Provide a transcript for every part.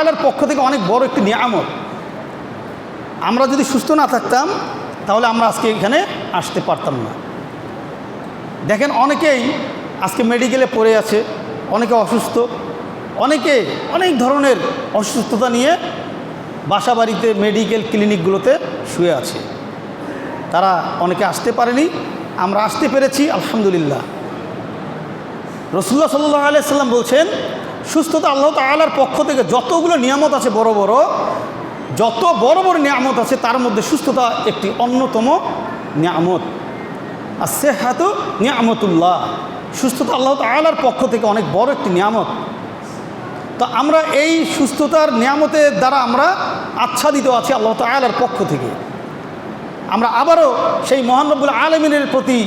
তাআলার পক্ষ থেকে অনেক বড় একটি নিয়ামত। আমরা যদি সুস্থ না থাকতাম তাহলে আমরা আজকে এখানে আসতে পারতাম না। দেখেন অনেকেই আজকে মেডিকেলে পড়ে আছে, অনেকে অসুস্থ, অনেকে অনেক ধরনের অসুস্থতা নিয়ে বাসা বাড়িতে মেডিকেল ক্লিনিকগুলোতে শুয়ে আছে। তারা অনেকে আসতে পারেনি, আমরা আসতে পেরেছি আলহামদুলিল্লাহ। রাসূলুল্লাহ সাল্লাল্লাহু আলাইহি সাল্লাম বলছেন, সুস্থতা আল্লাহ তাআলার পক্ষ থেকে যতগুলো নিয়ামত আছে, যত বড় বড় নিয়ামত আছে তার মধ্যে সুস্থতা একটি অন্যতম নিয়ামত। as-sihhatu নিয়ামতুল্লাহ, সুস্থতা আল্লাহ তাআলার পক্ষ থেকে অনেক বড় একটি নিয়ামত। তো আমরা এই সুস্থতার নিয়ামতের দ্বারা আমরা আচ্ছাদিত আছি আল্লাহ তাআলার পক্ষ থেকে। আমরা আবারও সেই মহান রব্বুল আলামিনের প্রতি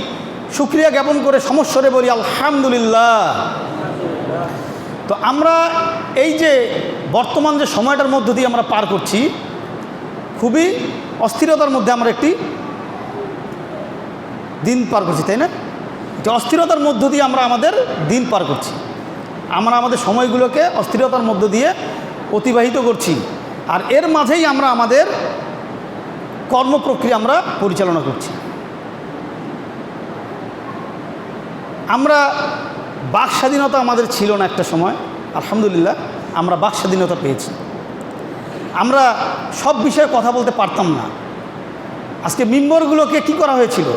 শুকরিয়া জ্ঞাপন করে সমস্বরে বলি আলহামদুলিল্লাহ। তো আমরা এই যে বর্তমান যে সময়টার মধ্য দিয়ে আমরা পার করছি, খুবই অস্থিরতার মধ্যে আমরা একটি দিন পার করছি, তাই না? যে অস্থিরতার মধ্য দিয়ে আমরা আমাদের দিন পার করছি, আমরা আমাদের সময়গুলোকে অস্থিরতার মধ্য দিয়ে অতিবাহিত করছি। আর এর মাঝেই আমরা আমাদের কর্মপ্রক্রিয়া আমরা পরিচালনা করছি। আমরা বাক স্বাধীনতা আমাদের ছিল না একটা সময়, আলহামদুলিল্লাহ আমরা বাক স্বাধীনতা পেয়েছি। আমরা সব বিষয়ে কথা বলতে পারতাম না। আজকে মিম্বরগুলোকে কি করা হয়েছিল?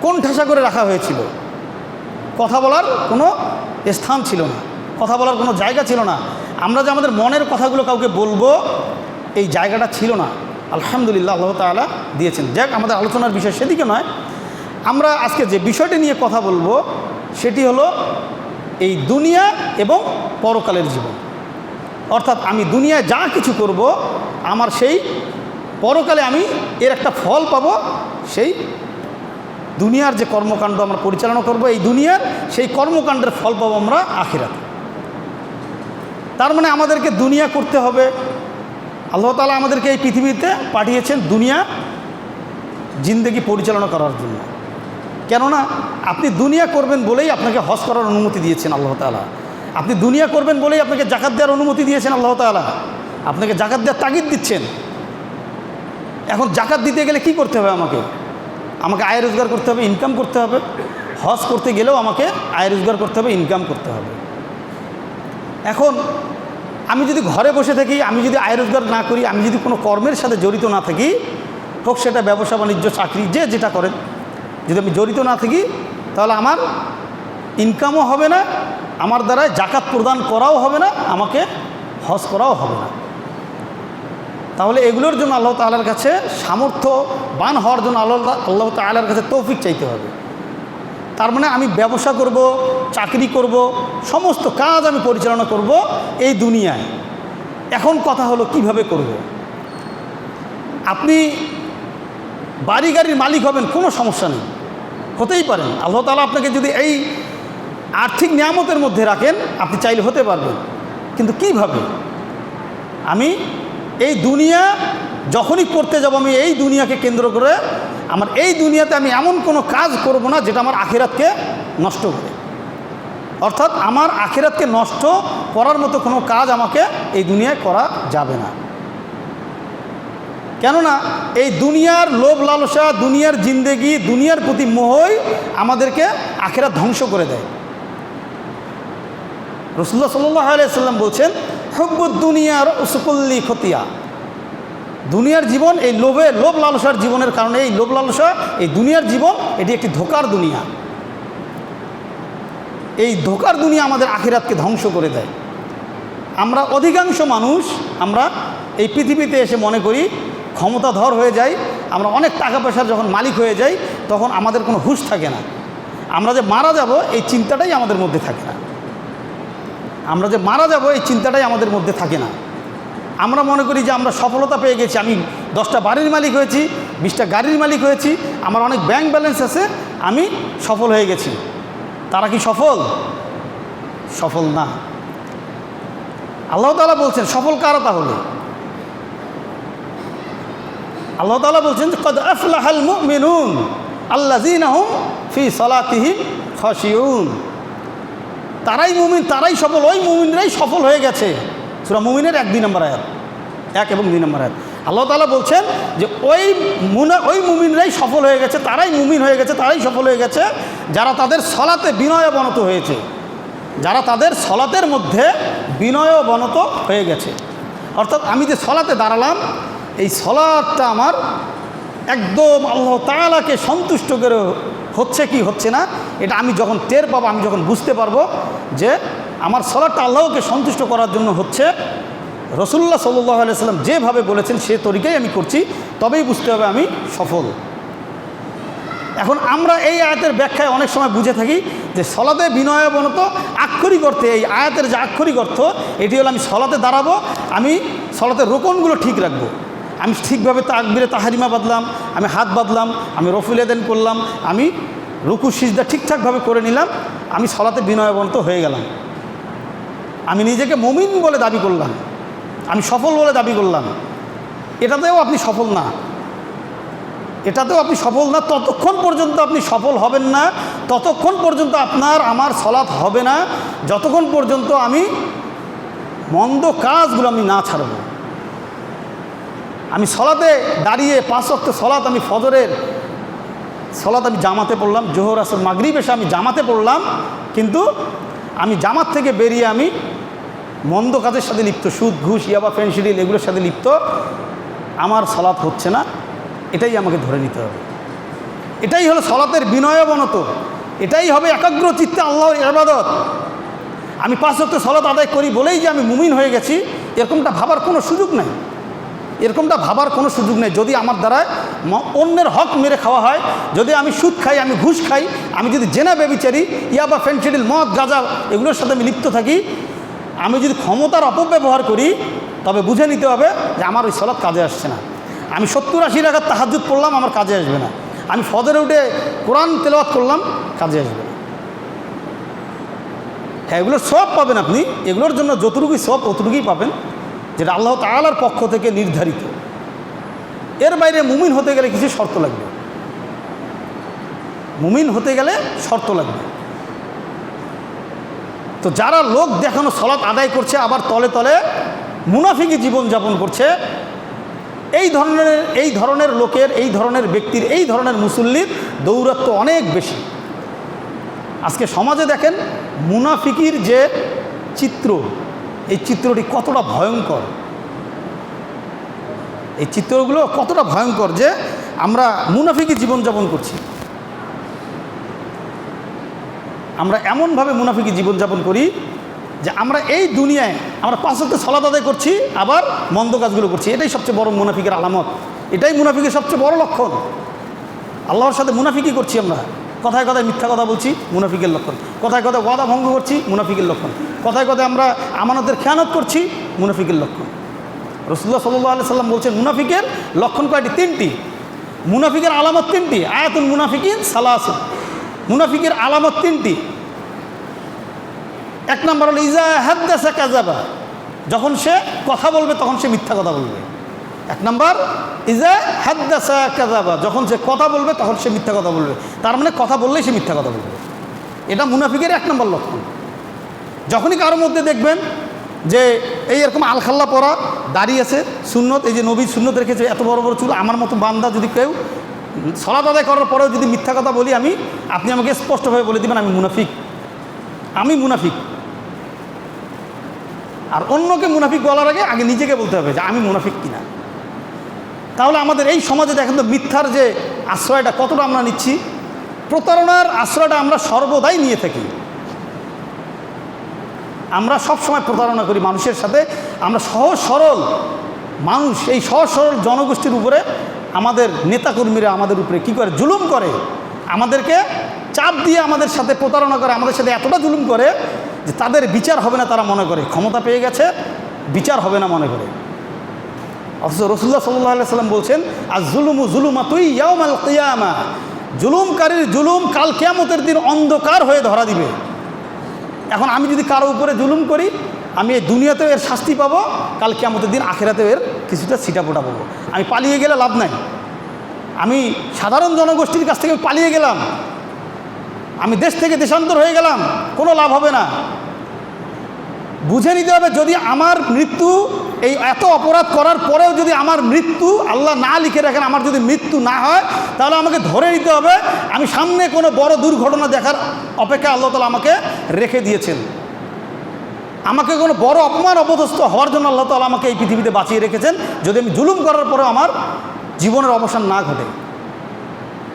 কোন ঠাসা করে রাখা হয়েছিল। কথা বলার কোনো স্থান ছিল না, কথা বলার কোনো জায়গা ছিল না। আমরা যে আমাদের মনের কথাগুলো কাউকে বলবো, এই জায়গাটা ছিল না। আলহামদুলিল্লাহ আল্লাহ তাআলা দিয়েছেন। যাক, আমাদের আলোচনার বিষয় সেদিকে নয়। আমরা আজকে যে বিষয়টি নিয়ে কথা বলবো সেটি হলো এই দুনিয়া এবং পরকালের জীবন। অর্থাৎ আমি দুনিয়ায় যা কিছু করব, আমার সেই পরকালে আমি এর একটা ফল পাবো। সেই দুনিয়ার যে কর্মকাণ্ড আমরা পরিচালনা করব, এই দুনিয়ার সেই কর্মকাণ্ডের ফল পাবো আমরা আখিরাতে। তার মানে আমাদেরকে দুনিয়া করতে হবে। আল্লাহ তাআলা আমাদেরকে এই পৃথিবীতে পাঠিয়েছেন দুনিয়া জিন্দেগি পরিচালনা করার জন্য। কেননা আপনি দুনিয়া করবেন বলেই আপনাকে হজ করার অনুমতি দিয়েছেন আল্লাহ তাআলা। আপনি দুনিয়া করবেন বলেই আপনাকে জাকাত দেওয়ার অনুমতি দিয়েছেন আল্লাহ তাআলা। আপনাকে জাকাত দেওয়ার তাগিদ দিচ্ছেন। এখন জাকাত দিতে গেলে কি করতে হবে? আমাকে আয় রোজগার করতে হবে, ইনকাম করতে হবে। হজ করতে গেলেও আমাকে আয় রোজগার করতে হবে, ইনকাম করতে হবে। এখন আমি যদি ঘরে বসে থাকি, আমি যদি আয় রোজগার না করি, আমি যদি কোনো কর্মের সাথে জড়িত না থাকি, হোক সেটা ব্যবসা বাণিজ্য, চাকরি, যে যেটা করেন, যদি আমি জড়িত না থাকি তাহলে আমার ইনকামও হবে না, আমার দ্বারা জাকাত প্রদান করাও হবে না, আমাকে হজ করাও হবে না। তাহলে এগুলোর জন্য আল্লাহ তাআলার কাছে সামর্থ্যবান হওয়ার জন্য আল্লাহ তাআলার কাছে তৌফিক চাইতে হবে। তার মানে আমি ব্যবসা করব, চাকরি করব, সমস্ত কাজ আমি পরিচালনা করব এই দুনিয়ায়। এখন কথা হলো কিভাবে করব। আপনি বাড়ি গাড়ির মালিক হবেন, কোনো সমস্যা নেই, হতেই পারেন। আল্লাহ তাআলা আপনাকে যদি এই আর্থিক নিয়ামতের মধ্যে রাখেন, আপনি চাইলে হতে পারবেন। কিন্তু কিভাবে? আমি এই দুনিয়া যখনই করতে যাব, আমি এই দুনিয়াকে কেন্দ্র করে আমার এই দুনিয়াতে আমি এমন কোনো কাজ করব না যেটা আমার আখিরাতকে নষ্ট করে। অর্থাৎ আমার আখিরাতকে নষ্ট করার মতো কোনো কাজ আমাকে এই দুনিয়ায় করা যাবে না। কেননা এই দুনিয়ার লোভ লালসা, দুনিয়ার জিন্দেগি, দুনিয়ার প্রতি মোহই আমাদেরকে আখিরাত ধ্বংস করে দেয়। রাসূলুল্লাহ সাল্লাল্লাহু আলাইহি ওয়াসাল্লাম বলছেন, হুব্বুদ দুনিয়া রা'সু কুল্লি খতিয়া। দুনিয়ার জীবন, এই লোভ লালসার জীবনের কারণে, এই লোভ লালসা, এই দুনিয়ার জীবন, এটি একটি ধোঁকার দুনিয়া। এই ধোঁকার দুনিয়া আমাদের আখিরাতকে ধ্বংস করে দেয়। আমরা অধিকাংশ মানুষ আমরা এই পৃথিবীতে এসে মনে করি ক্ষমতাধর হয়ে যাই, আমরা অনেক টাকা পয়সার যখন মালিক হয়ে যাই তখন আমাদের কোনো হুঁশ থাকে না। আমরা যে মারা যাব এই চিন্তাটাই আমাদের মধ্যে থাকে না। আমরা যে মারা যাব এই চিন্তাটাই আমাদের মধ্যে থাকে না। আমরা মনে করি যে আমরা সফলতা পেয়ে গেছি, আমি 10টা বাড়ির মালিক হয়েছি, 20টা গাড়ির মালিক হয়েছি, আমার অনেক ব্যাংক ব্যালেন্স আছে, আমি সফল হয়ে গেছি। তারা কি সফল? সফল না। আল্লাহ তাআলা বলছেন সফল কারা তাহলে? আল্লাহ তাআলা বলছেন কদ আফলাহাল মুমিনুন আল্লাযীনা হুম ফি সালাতিহিম খাশিউন। তারাই মুমিন, তারাই সফল, ওই মুমিনরাই সফল হয়ে গেছে সূরা মুমিনের 1-2 নম্বর আয়াত, 1 এবং 2 নম্বর আয়াত। আল্লাহ তাআলা বলছেন যে ওই মুমিনরাই সফল হয়ে গেছে, তারাই মুমিন হয়ে গেছে, তারাই সফল হয়ে গেছে যারা তাদের সলাতে বিনয়বনত হয়েছে, যারা তাদের সলাতের মধ্যে বিনয়বনত হয়ে গেছে। অর্থাৎ আমি যে সলাতে দাঁড়ালাম, এই সলাতটা আমার একদম আল্লাহ তাআলাকে সন্তুষ্ট করে হচ্ছে কি হচ্ছে না, এটা আমি যখন টের পাবো, আমি যখন বুঝতে পারবো যে আমার সলাতটা আল্লাহকে সন্তুষ্ট করার জন্য হচ্ছে, রাসূলুল্লাহ সাল্লাল্লাহু আলাইহি ওয়াসাল্লাম যেভাবে বলেছেন সে তরিকাই আমি করছি, তবেই বুঝতে হবে আমি সফল। এখন আমরা এই আয়াতের ব্যাখ্যায় অনেক সময় বুঝে থাকি যে সলাতে বিনয়বনত আক্ষরিক অর্থে, এই আয়াতের যে আক্ষরিক অর্থ এটি হলো আমি সলাতে দাঁড়াবো, আমি সলাতের রোকনগুলো ঠিক রাখবো, আমি ঠিকভাবে তাকবীরে তাহরিমা বাঁধলাম, আমি হাত বাঁধলাম, আমি রফুল ইয়াদাইন করলাম, আমি রুকু সিজদা ঠিকঠাকভাবে করে নিলাম, আমি সলাতে বিনয়বন্ত হয়ে গেলাম, আমি নিজেকে মুমিন বলে দাবি করলাম, আমি সফল বলে দাবি করলাম। এটাতেও আপনি সফল না, এটাতেও আপনি সফল না। ততক্ষণ পর্যন্ত আপনি সফল হবেন না, ততক্ষণ পর্যন্ত আপনার আমার সলাৎ হবে না, যতক্ষণ পর্যন্ত আমি মন্দ কাজগুলো আমি না ছাড়ব। আমি সলাতে দাঁড়িয়ে 5 ওয়াক্ত সলাত, আমি ফজরের সলাত আমি জামাতে পড়লাম, জোহর আসর মাগরিব এসে আমি জামাতে পড়লাম, কিন্তু আমি জামাত থেকে বেরিয়ে আমি মন্দ কাজের সাথে লিপ্ত, সুদ ঘুষ ইয়াবা ফেনসিডিল এগুলোর সাথে লিপ্ত, আমার সলাৎ হচ্ছে না। এটাই আমাকে ধরে নিতে হবে, এটাই হলো সলাতের বিনয়বনত, এটাই হবে একাগ্র চিত্তে আল্লাহর ইবাদত। আমি 5 ওয়াক্ত সলাত আদায় করি বলেই যে আমি মুমিন হয়ে গেছি, এরকমটা ভাবার কোনো সুযোগ নেই, এরকমটা ভাবার কোনো সুযোগ নেই। যদি আমার দ্বারা অন্যের হক মেরে খাওয়া হয়, যদি আমি সুদ খাই, আমি ঘুষ খাই, আমি যদি জেনা ব্যভিচারি, ইয়াবা ফেনসিডিল মদ গাঁজা এগুলোর সাথে আমি লিপ্ত থাকি, আমি যদি ক্ষমতার অপব্যবহার করি, তবে বুঝে নিতে হবে যে আমার ওই সলাৎ কাজে আসছে না। আমি 70-80 রাকাত তাহাজ্জুদ পড়লাম, আমার কাজে আসবে না। আমি ফজরে উঠে কোরআন তেলাওয়াত করলাম, কাজে আসবে না। হ্যাঁ, এগুলোর সওয়াব পাবেন আপনি, এগুলোর জন্য যতটুকুই সওয়াব ততটুকুই পাবেন, যেটা আল্লাহ তাআলার পক্ষ থেকে নির্ধারিত। এর বাইরে মুমিন হতে গেলে কিছু শর্ত লাগবে, মুমিন হতে গেলে শর্ত লাগবে। তো যারা লোক দেখানো সলাৎ আদায় করছে, আবার তলে তলে মুনাফিকি জীবনযাপন করছে, এই ধরনের লোকের, এই ধরনের ব্যক্তির, এই ধরনের মুসল্লির দৌরাত্ম্য অনেক বেশি। আজকে সমাজে দেখেন মুনাফিকির যে চিত্র, এই চিত্রটি কতটা ভয়ঙ্কর, এই চিত্রগুলো কতটা ভয়ঙ্কর যে আমরা মুনাফিকি জীবনযাপন করছি। আমরা এমনভাবে মুনাফিকি জীবনযাপন করি যে আমরা এই দুনিয়ায় আমরা 5 ওয়াক্ত সালাত আদায় করছি, আবার মন্দ কাজগুলো করছি। এটাই সবচেয়ে বড় মুনাফিকের আলামত, এটাই মুনাফিকের সবচেয়ে বড় লক্ষণ। আল্লাহর সাথে মুনাফিকি করছি আমরা, কথায় কথায় মিথ্যা কথা বলছি, মুনাফিকের লক্ষণ। কথায় কথায় ওয়াদা ভঙ্গ করছি, মুনাফিকের লক্ষণ। কথায় কথায় আমরা আমানতের খেয়ানত করছি, মুনাফিকের লক্ষণ। রাসূলুল্লাহ সাল্লাল্লাহু আলাইহি সাল্লাম বলছেন মুনাফিকের লক্ষণ কয়টি? 3টি। মুনাফিকের আলামত 3টি। আয়াতুল মুনাফিকিন সালাসুন। মুনাফিকের আলামত 3টি। 1 নম্বর হলো ইজা হাদ্দাসা কাযাবা, যখন সে কথা বলবে তখন সে মিথ্যা কথা বলবে। 1 নম্বর ইজা হাদ্দাসা কাযাবা, যখন সে কথা বলবে তখন সে মিথ্যা কথা বলবে। তার মানে কথা বললেই সে মিথ্যা কথা বলবে, এটা মুনাফিকের 1 নম্বর লক্ষণ। যখনই কারোর মধ্যে দেখবেন যে এই এরকম আলখাল্লা পরা, দাড়ি আছে, সুন্নত, এই যে নবীর সুন্নত রেখেছে, এত বড় বড় চুল, আমার মতো বান্দা যদি কেউ সালাত আদায় করার পরেও যদি মিথ্যা কথা বলি আমি, আপনি আমাকে স্পষ্টভাবে বলে দেবেন আমি মুনাফিক, আমি মুনাফিক। আর অন্যকে মুনাফিক বলার আগে নিজেকে বলতে হবে যে আমি মুনাফিক কিনা। তাহলে আমাদের এই সমাজে দেখেন তো মিথ্যার যে আশ্রয়টা কতটা আমরা নিচ্ছি, প্রতারণার আশ্রয়টা আমরা সর্বদাই নিয়ে থাকি। আমরা সব সময় প্রতারণা করি মানুষের সাথে। আমরা সহজ সরল মানুষ, এই সহজ সরল জনগোষ্ঠীর উপরে আমাদের নেতাকর্মীরা আমাদের উপরে কী করে? জুলুম করে, আমাদেরকে চাপ দিয়ে আমাদের সাথে প্রতারণা করে, আমাদের সাথে এতটা জুলুম করে যে তাদের বিচার হবে না, তারা মনে করে ক্ষমতা পেয়ে গেছে, বিচার হবে না মনে করে। অথচ রাসূলুল্লাহ সাল্লাল্লাহু আলাইহি সাল্লাম বলছেন আয-যুলুমু যুলুমাতুন ইয়াউমাল কিয়ামা, জুলুমকারীর জুলুম কাল কিয়ামতের দিন অন্ধকার হয়ে ধরা দিবে। এখন আমি যদি কারো উপরে জুলুম করি, আমি এই দুনিয়াতেও এর শাস্তি পাবো, কাল কিয়ামতের দিন আখিরাতেও এর কিছুটা ছিটাফোঁটা পাবো। আমি পালিয়ে গেলে লাভ নাই, আমি সাধারণ জনগোষ্ঠীর কাছ থেকে পালিয়ে গেলাম, আমি দেশ থেকে দেশান্তর হয়ে গেলাম, কোনো লাভ হবে না। বুঝে নিতে হবে যদি আমার মৃত্যু এই এত অপরাধ করার পরেও যদি আমার মৃত্যু আল্লাহ না লিখে রাখেন, আমার যদি মৃত্যু না হয়, তাহলে আমাকে ধরে নিতে হবে আমি সামনে কোনো বড় দুর্ঘটনা দেখার অপেক্ষা আল্লাহ তাআলা আমাকে রেখে দিয়েছেন। আমাকে কোনো বড় অপমান অপদস্থ হওয়ার জন্য আল্লাহ তাআলা আমাকে এই পৃথিবীতে বাঁচিয়ে রেখেছেন, যদি আমি জুলুম করার পরেও আমার জীবনের অবসান না ঘটে।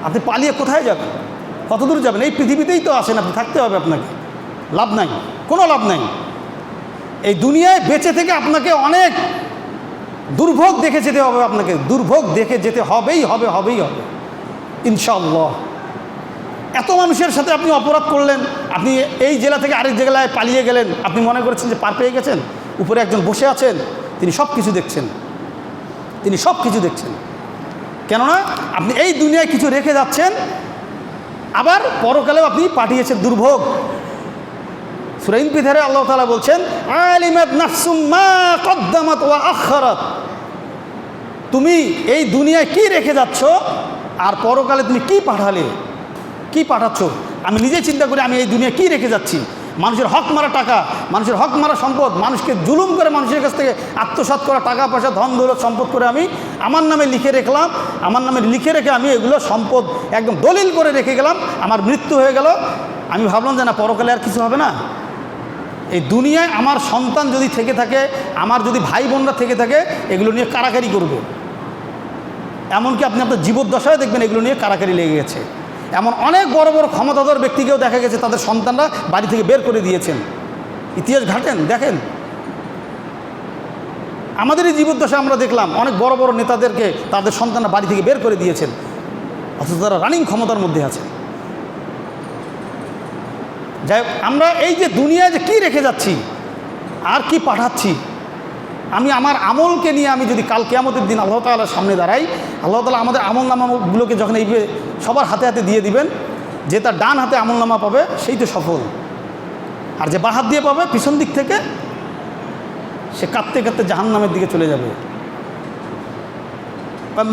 আপনি পালিয়ে কোথায় যাবেন? কত দূর যাবেন? এই পৃথিবীতেই তো আসেন, আপনি থাকতে হবে, আপনাকে লাভ নাই, কোনো লাভ নাই। এই দুনিয়ায় বেঁচে থেকে আপনাকে অনেক দুর্ভোগ দেখে যেতে হবে, আপনাকে দুর্ভোগ দেখে যেতে হবেই হবে ইনশাআল্লাহ। এত মানুষের সাথে আপনি অপরাধ করলেন, আপনি এই জেলা থেকে আরেক জেলায় পালিয়ে গেলেন, আপনি মনে করেছেন যে পার পেয়ে গেছেন, উপরে একজন বসে আছেন, তিনি সব কিছু দেখছেন, কেননা আপনি এই দুনিয়ায় কিছু রেখে যাচ্ছেন, আবার পরকালেও আপনি পাঠিয়েছেন দুর্ভোগ। সূরা ইনফিতারে আল্লাহ তাআলা বলছেন, আলিমাত নাফসুম মা কদ্দামাত ওয়া আখারাত, তুমি এই দুনিয়ায় কি রেখে যাচ্ছ আর পরকালে তুমি কি পাঠাচ্ছ। আমি নিজে চিন্তা করি আমি এই দুনিয়ায় কি রেখে যাচ্ছি। মানুষের হক মারা টাকা, মানুষের হক মারা সম্পদ, মানুষকে জুলুম করে মানুষের কাছ থেকে আত্মসাৎ করা টাকা পয়সা ধন দৌলত সম্পদ করে আমি আমার নামে লিখে রাখলাম, আমার নামে লিখে রেখে আমি এগুলো সম্পদ একদম দলিল করে রেখে গেলাম। আমার মৃত্যু হয়ে গেল, আমি ভাবলাম যে না, পরকালে আর কিছু হবে না। এই দুনিয়ায় আমার সন্তান যদি থেকে থাকে, আমার যদি ভাই বোনরা থেকে থাকে, এগুলো নিয়ে কারাকারি করবে। এমনকি আপনি আপনার জীবদ্দশায় দেখবেন এগুলো নিয়ে কারাকারি লেগে গেছে। এমন অনেক বড় বড় ক্ষমতাধর ব্যক্তিকেও দেখা গেছে তাদের সন্তানরা বাড়ি থেকে বের করে দিয়েছেন। ইতিহাস ঘাটেন, দেখেন। আমাদের এই জীবদ্দশায় আমরা দেখলাম অনেক বড় বড় নেতাদেরকে তাদের সন্তানরা বাড়ি থেকে বের করে দিয়েছেন, অথচ তারা রানিং ক্ষমতার মধ্যে আছে। যাই হোক, আমরা এই যে দুনিয়ায় যে কী রেখে যাচ্ছি আর কি পাঠাচ্ছি, আমি আমার আমলকে নিয়ে আমি যদি কাল কিয়ামতের দিন আল্লাহ তাআলার সামনে দাঁড়াই, আল্লাহ তাআলা আমাদের আমলনামাগুলোকে যখন এই সবার হাতে হাতে দিয়ে দিবেন, যে তার ডান হাতে আমলনামা পাবে সেই তো সফল, আর যে বাঁ হাত দিয়ে পাবে পিছন দিক থেকে সে কাঁদতে কাঁদতে জাহান্নামের দিকে চলে যাবে।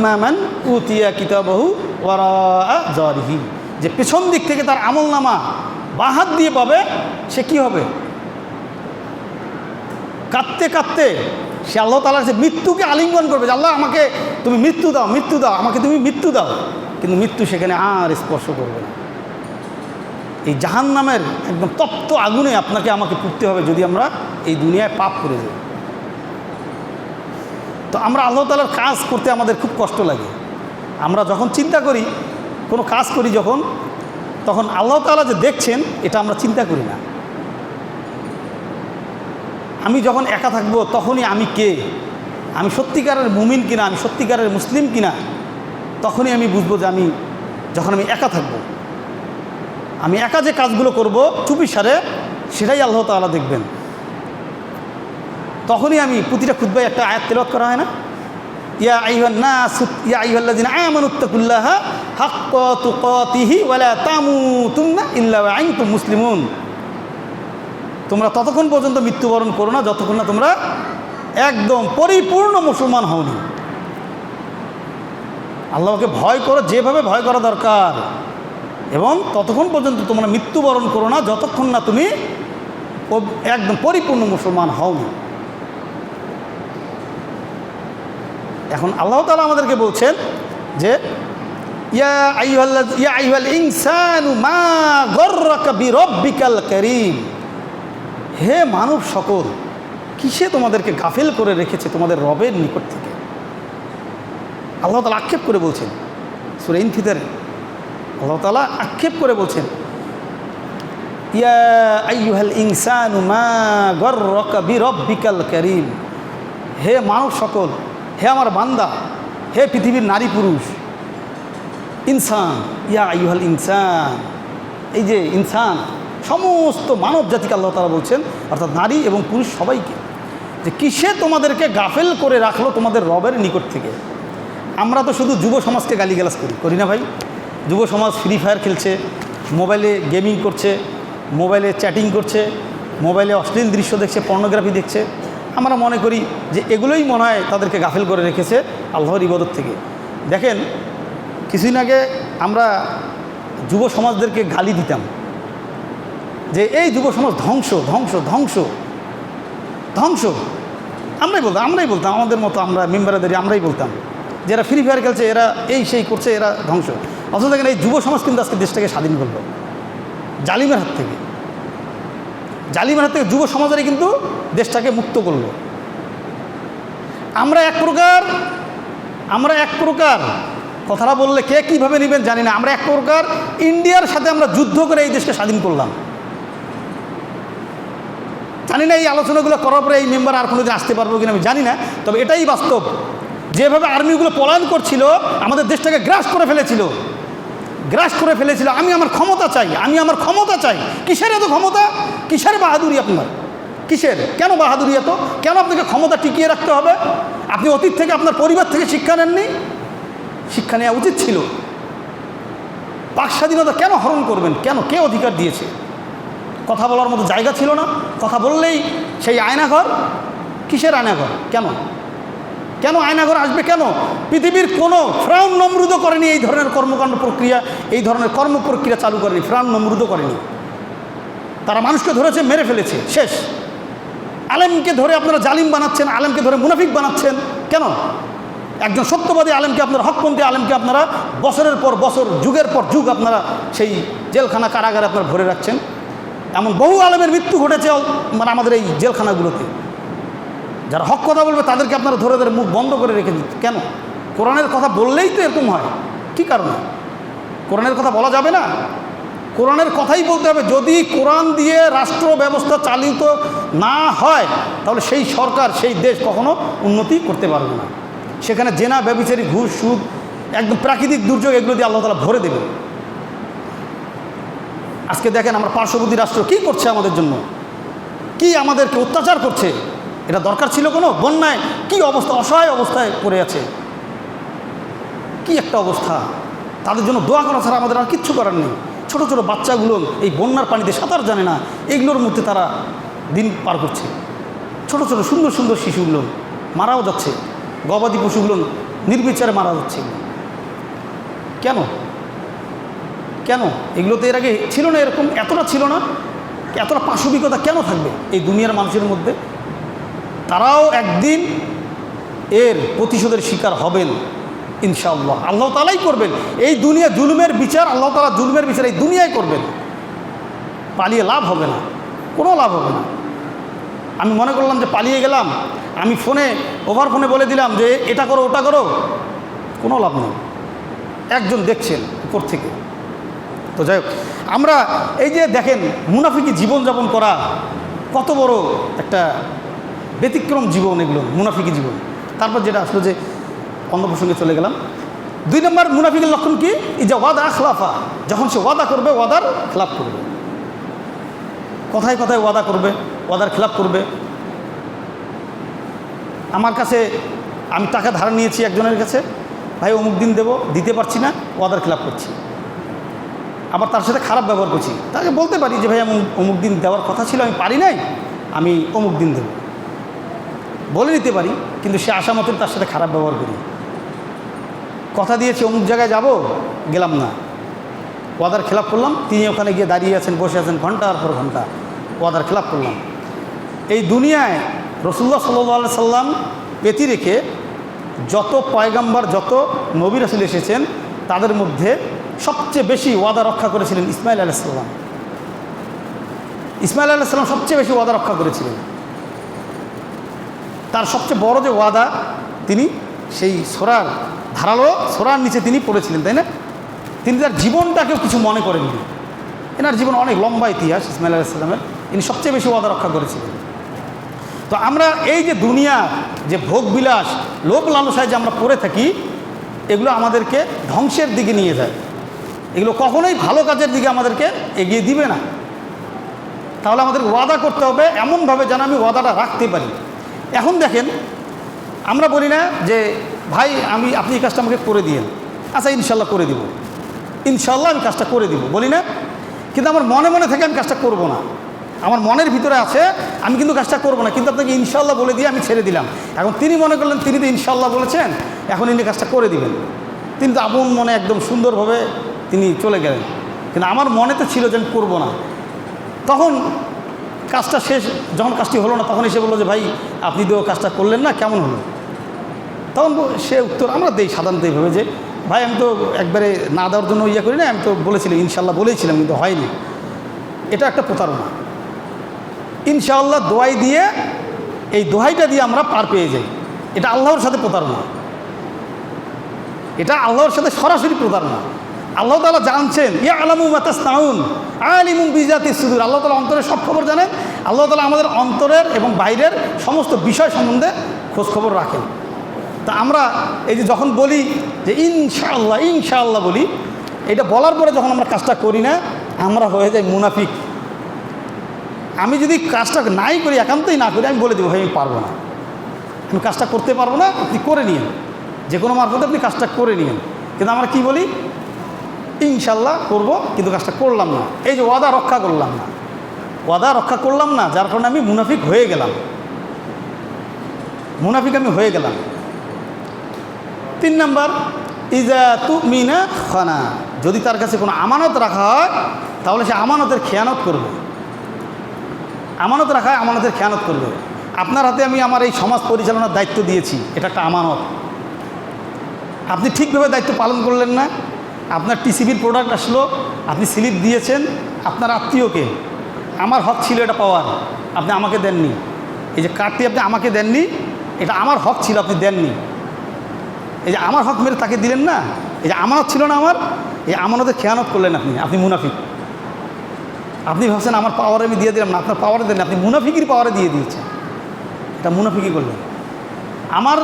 মান উতিয়া কিতাবাহু ওয়ারাআ যাহরিহি, যে পিছন দিক থেকে তার আমলনামা বাঁ হাত দিয়ে পাবে, সে কি হবে? কাঁদতে কাঁদতে সে আল্লাহ তাআলার যে মৃত্যুকে আলিঙ্গন করবে, যে আল্লাহ আমাকে তুমি মৃত্যু দাও, আমাকে তুমি মৃত্যু দাও, কিন্তু মৃত্যু সেখানে আর স্পর্শ করবে না। এই জাহান্নামের একদম তপ্ত আগুনে আপনাকে আমাকে পুড়তে হবে যদি আমরা এই দুনিয়ায় পাপ করে যাই। তো আমরা আল্লাহ তাআলার কাজ করতে আমাদের খুব কষ্ট লাগে। আমরা যখন চিন্তা করি, কোনো কাজ করি যখন, তখন আল্লাহ তাআলা যে দেখছেন এটা আমরা চিন্তা করি না। আমি যখন একা থাকবো তখনই আমি কে, আমি সত্যিকারের মুমিন কিনা, আমি সত্যিকারের মুসলিম কিনা, তখনই আমি বুঝবো যে আমি যখন আমি একা থাকবো, আমি একা যে কাজগুলো করব চুপিসারে, সেটাই আল্লাহ তাআলা দেখবেন। তখনই আমি প্রতিটা খুতবায় একটা আয়াত তেলাওয়াত করা হয় না, ইয়া আইয়ুহান নাস ইয়া আইয়ুহাল্লাযিনা আমানুত্তাকুল্লাহা হাক্কা তুকাতিহি ওয়া লা তামুতুন্না ইল্লা ওয়া আনতুম মুসলিমুন। তোমরা ততক্ষণ পর্যন্ত মৃত্যুবরণ করো না যতক্ষণ না তোমরা একদম পরিপূর্ণ মুসলমান হওনি। আল্লাহকে ভয় করো যেভাবে ভয় করা দরকার, এবং ততক্ষণ পর্যন্ত তোমরা মৃত্যুবরণ করো না যতক্ষণ না তুমি একদম পরিপূর্ণ মুসলমান হওনি। এখন আল্লাহ তাআলা আমাদেরকে বলছেন যে ইয়া আইয়ুহাল ইনসানু মা গররাকা বিরব্বিকাল কারীম, হে মানব সকল, কিসে তোমাদেরকে গাফিল করে রেখেছে তোমাদের রবের নিকট থেকে। আল্লাহ তাআলা আক্ষেপ করে বলছেন সূরা ইনফিতারে, আল্লাহ তাআলা আক্ষেপ করে বলছেন ইয়া আইয়ুহাল ইনসানু মা গররাকা বিরব্বিকাল কারীম, হে মানব সকল, হে আমার বান্দা, হে পৃথিবীর নারী পুরুষ, ইনসান, ইয়া আইয়ুহাল ইনসান, এই যে ইনসান সমস্ত মানব জাতিকে আল্লাহ তাআলা বলছেন, অর্থাৎ নারী এবং পুরুষ সবাইকে, যে কিসে তোমাদেরকে গাফেল করে রাখলো তোমাদের রবের নিকট থেকে। আমরা তো শুধু যুব সমাজকে গালিগালাজ করি না ভাই। যুব সমাজ ফ্রি ফায়ার খেলছে, মোবাইলে গেমিং করছে, মোবাইলে চ্যাটিং করছে, মোবাইলে অশ্লীল দৃশ্য দেখছে, পর্নোগ্রাফি দেখছে। আমরা মনে করি যে এগুলোই মনে হয় তাদেরকে গাফেল করে রেখেছে আল্লাহর ইবাদত থেকে। দেখেন, কিছুদিন আগে আমরা যুব সমাজদেরকে গালি দিতাম যে এই যুব সমাজ ধ্বংস ধ্বংস ধ্বংস, ধ্বংস। আমরাই বলতাম আমাদের মতো, আমরা মেম্বারদের আমরাই বলতাম যে এরা ফ্রি ফায়ার খেলছে, এরা এই সেই করছে, এরা ধ্বংস। অথচ দেখেন এই যুব সমাজ কিন্তু আজকে দেশটাকে স্বাধীন করলো জালিমের হাত থেকে। যুব সমাজেরই কিন্তু দেশটাকে মুক্ত করলো। আমরা এক প্রকার কথাটা বললে কে কীভাবে নেবেন জানি না, আমরা এক প্রকার ইন্ডিয়ার সাথে আমরা যুদ্ধ করে এই দেশকে স্বাধীন করলাম। জানি না এই আলোচনাগুলো করার পরে এই মেম্বার আর কোনোদিন আসতে পারবো কিনা আমি জানি না, তবে এটাই বাস্তব। যেভাবে আর্মিগুলো পলায়ন করছিল, আমাদের দেশটাকে গ্রাস করে ফেলেছিল। আমি আমার ক্ষমতা চাই। কিসের এত ক্ষমতা? কিসের বাহাদুরি আপনার? কেন বাহাদুরি এত? কেন আপনাকে ক্ষমতা টিকিয়ে রাখতে হবে? আপনি অতীত থেকে আপনার পরিবার থেকে শিক্ষা নেননি? শিক্ষা নেওয়া উচিত ছিল। বাক স্বাধীনতা কেন হরণ করবেন? কে অধিকার দিয়েছে? কথা বলার মতো জায়গা ছিল না? কথা বললেই সেই আয়নাঘর। কিসের আয়নাঘর? কেন আয়নাঘর আসবে? কেন পৃথিবীর কোনো ফিরআউন নমরুদও করেনি এই ধরনের কর্মপ্রক্রিয়া চালু করেনি। ফিরআউন নমরুদও করেনি। তারা মানুষকে ধরেছে, মেরে ফেলেছে, শেষ। আলেমকে ধরে আপনারা জালিম বানাচ্ছেন, আলেমকে ধরে মুনাফিক বানাচ্ছেন কেন? একজন সত্যবাদী আলেমকে আপনারা, হকপন্থী আলেমকে আপনারা বছরের পর বছর, যুগের পর যুগ আপনারা সেই জেলখানা, কারাগারে আপনারা ভরে রাখছেন। এমন বহু আলেমের মৃত্যু ঘটেছে আমাদের এই জেলখানাগুলোতে। যারা হক কথা বলবে তাদেরকে আপনারা ধরে মুখ বন্ধ করে রেখে দিচ্ছেন কেন? কোরআনের কথা বললেই তো এরকম হয়। কী কারণে? কোরআনের কথা বলা যাবে না? কোরআনের কথাই বলতে হবে। যদি কোরআন দিয়ে রাষ্ট্র ব্যবস্থা চালিত না হয়, তাহলে সেই সরকার, সেই দেশ কখনো উন্নতি করতে পারবে না। সেখানে জেনা, ব্যভিচারী, ঘুষ, সুদ, একদম প্রাকৃতিক দুর্যোগ, এগুলো দিয়ে আল্লাহ তাআলা ভরে দেবে। আজকে দেখেন আমরা পার্শ্ববর্তী রাষ্ট্র কী করছে আমাদের জন্য, কি আমাদেরকে অত্যাচার করছে। এটা দরকার ছিল কোনো? বন্যায় কি অবস্থা, অসহায় অবস্থায় পড়ে আছে, কি একটা অবস্থা। তাদের জন্য দোয়া করা ছাড়া আমাদের আর কিচ্ছু করার নেই। ছোট ছোট বাচ্চাগুলো এই বন্যার পানিতে সাঁতার জানে না, এগুলোর মধ্যে তারা দিন পার করছে। ছোট ছোট সুন্দর সুন্দর শিশুগুলো মারাও যাচ্ছে, গবাদি পশুগুলো নির্বিচারে মারা যাচ্ছে। কেন এগুলোতে এর আগে ছিল না? এরকম এতটা ছিল না, এতটা পাশবিকতা কেন থাকবে এই দুনিয়ার মানুষের মধ্যে? তারাও একদিন এর প্রতিশোধের শিকার হবেন ইনশাআল্লাহ। আল্লাহ তাআলাই করবেন এই দুনিয়া জুলুমের বিচার। আল্লাহ তাআলা জুলুমের বিচার এই দুনিয়ায় করবেন। পালিয়ে লাভ হবে না, কোনো লাভ হবে না। আমি মনে করলাম যে পালিয়ে গেলাম, আমি ওভার ফোনে বলে দিলাম যে এটা করো ওটা করো, কোনো লাভ নেই। একজন দেখছেন উপর থেকে। তো যাই হোক, আমরা এই যে দেখেন মুনাফিকি জীবনযাপন করা কত বড় একটা ব্যতিক্রম জীবন, এগুলো মুনাফিকি জীবন। তারপর যেটা আসলো যে অন্য প্রসঙ্গে চলে গেলাম। 2 নম্বর মুনাফিকের লক্ষণ কি? এই যে ওয়াদা খিলাফা। যখন সে ওয়াদা করবে, ওয়াদার খিলাফ করবে। কথায় কথায় ওয়াদা করবে, ওয়াদার খিলাফ করবে। আমার কাছে আমি টাকা ধার নিয়েছি একজনের কাছে, ভাই অমুক দিন দেবো, দিতে পারছি না, ওয়াদার খিলাফ করছি। আবার তার সাথে খারাপ ব্যবহার করছি। তাকে বলতে পারি যে ভাই আমি অমুক দিন দেওয়ার কথা ছিল, আমি পারি নাই, আমি অমুক দিন দেব, বলে নিতে পারি। কিন্তু সে আশা মতন তার সাথে খারাপ ব্যবহার করি। কথা দিয়েছি অমুক জায়গায় যাব, গেলাম না, ওয়াদার খিলাফ করলাম। তিনি ওখানে গিয়ে দাঁড়িয়ে আছেন, বসে আছেন ঘন্টার পর ঘন্টা, ওয়াদার খিলাফ করলাম। এই দুনিয়ায় রাসূলুল্লাহ সাল্লাল্লাহু আলাইহি সাল্লাম পেতি রেখে যত পয়গাম্বর, যত নবী রাসূল এসেছেন, তাদের মধ্যে সবচেয়ে বেশি ওয়াদা রক্ষা করেছিলেন ইসমাঈল আলাইহিস সালাম। ইসমাঈল আলাইহিস সালাম সবচেয়ে বেশি ওয়াদা রক্ষা করেছিলেন। তার সবচেয়ে বড় যে ওয়াদা, তিনি সেই ধারালো সোরার নিচে তিনি পড়েছিলেন, তাই না? তিনি তার জীবনটাকেও কিছু মনে করেননি। এনার জীবন অনেক লম্বা ইতিহাস ইসমাঈল আলাইহিস সালামের। তিনি সবচেয়ে বেশি ওয়াদা রক্ষা করেছিলেন। তো আমরা এই যে দুনিয়া, যে ভোগবিলাস, লোভ লালসায় যে আমরা পড়ে থাকি, এগুলো আমাদেরকে ধ্বংসের দিকে নিয়ে যায়। এগুলো কখনোই ভালো কাজের দিকে আমাদেরকে এগিয়ে দিবে না। তাহলে আমাদের ওয়াদা করতে হবে এমনভাবে যেন আমি ওয়াদাটা রাখতে পারি। এখন দেখেন, আমরা বলি না যে ভাই আপনি এই কাজটা আমাকে করে দিয়েন, আচ্ছা ইনশাল্লাহ করে দিব, ইনশাল্লাহ আমি কাজটা করে দিব, বলি না? কিন্তু আমার মনে মনে থেকে আমি কাজটা করব না। আমার মনের ভিতরে আছে আমি কিন্তু কাজটা করব না, কিন্তু আপনাকে ইনশাল্লাহ বলে দিয়ে আমি ছেড়ে দিলাম। এখন তিনি মনে করলেন তিনি তো ইনশাল্লাহ বলেছেন, এখন ইনি কাজটা করে দিবেন। তিনি তো আপন মনে একদম সুন্দরভাবে তিনি চলে গেলেন, কিন্তু আমার মনে তো ছিল যে আমি করবো না। তখন কাজটা শেষ, যখন কাজটি হলো না তখন এসে বললো যে ভাই আপনি তো কাজটা করলেন না, কেমন হলো? তখন সে উত্তর আমরা দেই সাধারণত এইভাবে যে ভাই আমি তো একবারে না দেওয়ার জন্য ইয়ে করি না, আমি তো বলেছিলাম ইনশাল্লাহ বলেছিলাম কিন্তু হয়নি। এটা একটা প্রতারণা। ইনশাআল্লাহ দোয়াই দিয়ে, এই দোহাইটা দিয়ে আমরা পার পেয়ে যাই। এটা আল্লাহর সাথে প্রতারণা, এটা আল্লাহর সাথে সরাসরি প্রতারণা। আল্লাহ তাআলা জানছেন, ইয়ালামু মা তাসনাউন আলিমুম বিজাতিস সুদূর। আল্লাহ তাআলা অন্তরের সব খবর জানেন। আল্লাহ তাআলা আমাদের অন্তরের এবং বাইরের সমস্ত বিষয় সম্বন্ধে খোঁজখবর রাখেন। তা আমরা এই যে যখন বলি যে ইনশাআল্লাহ ইনশাআল্লাহ বলি, এটা বলার পরে যখন আমরা কাজটা করি না, আমরা হয়ে যাই মুনাফিক। আমি যদি কাজটা নাই করি, একান্তই না করি, আমি বলে দেবো ভাই আমি পারবো না, আমি কাজটা করতে পারবো না, আপনি করে নিন, যে কোনো মারফতে আপনি কাজটা করে নিন। কিন্তু আমরা কি বলি, ইনশাল্লাহ করব, কিন্তু কাজটা করলাম না। এই যে ওয়াদা রক্ষা করলাম না, ওয়াদা রক্ষা করলাম না, যার কারণে আমি মুনাফিক হয়ে গেলাম, মুনাফিক আমি হয়ে গেলাম। 3 নাম্বার, ইজা তুমিনা খানা। যদি তার কাছে কোনো আমানত রাখা হয় তাহলে সে আমানতের খেয়ানত করবে। আমানত রাখা হয়, আমানতের খেয়ানত করবে। আপনার হাতে আমি আমার এই সমাজ পরিচালনার দায়িত্ব দিয়েছি, এটা একটা আমানত। আপনি ঠিকভাবে দায়িত্ব পালন করলেন না, আপনার টিসিবির প্রোডাক্ট আসলো, আপনি স্লিপ দিয়েছেন আপনার আত্মীয়কে, আমার হক ছিল এটা পাওয়ার, আপনি আমাকে দেননি। এই যে কার্ডটি আপনি আমাকে দেননি, এটা আমার হক ছিল, আপনি দেননি। এই যে আমার হক মেরে তাকে দিলেন না, এই যে আমানত ছিল না আমার, এই আমানতের খেয়ানত করলেন আপনি, আপনি মুনাফিক। আপনি ভাবছেন আমার পাওয়ারে আমি দিয়ে দিলাম না, আপনার পাওয়ারে দেন, আপনি মুনাফিকির পাওয়ারে দিয়ে দিয়েছেন, এটা মুনাফিকি করলেন। আমার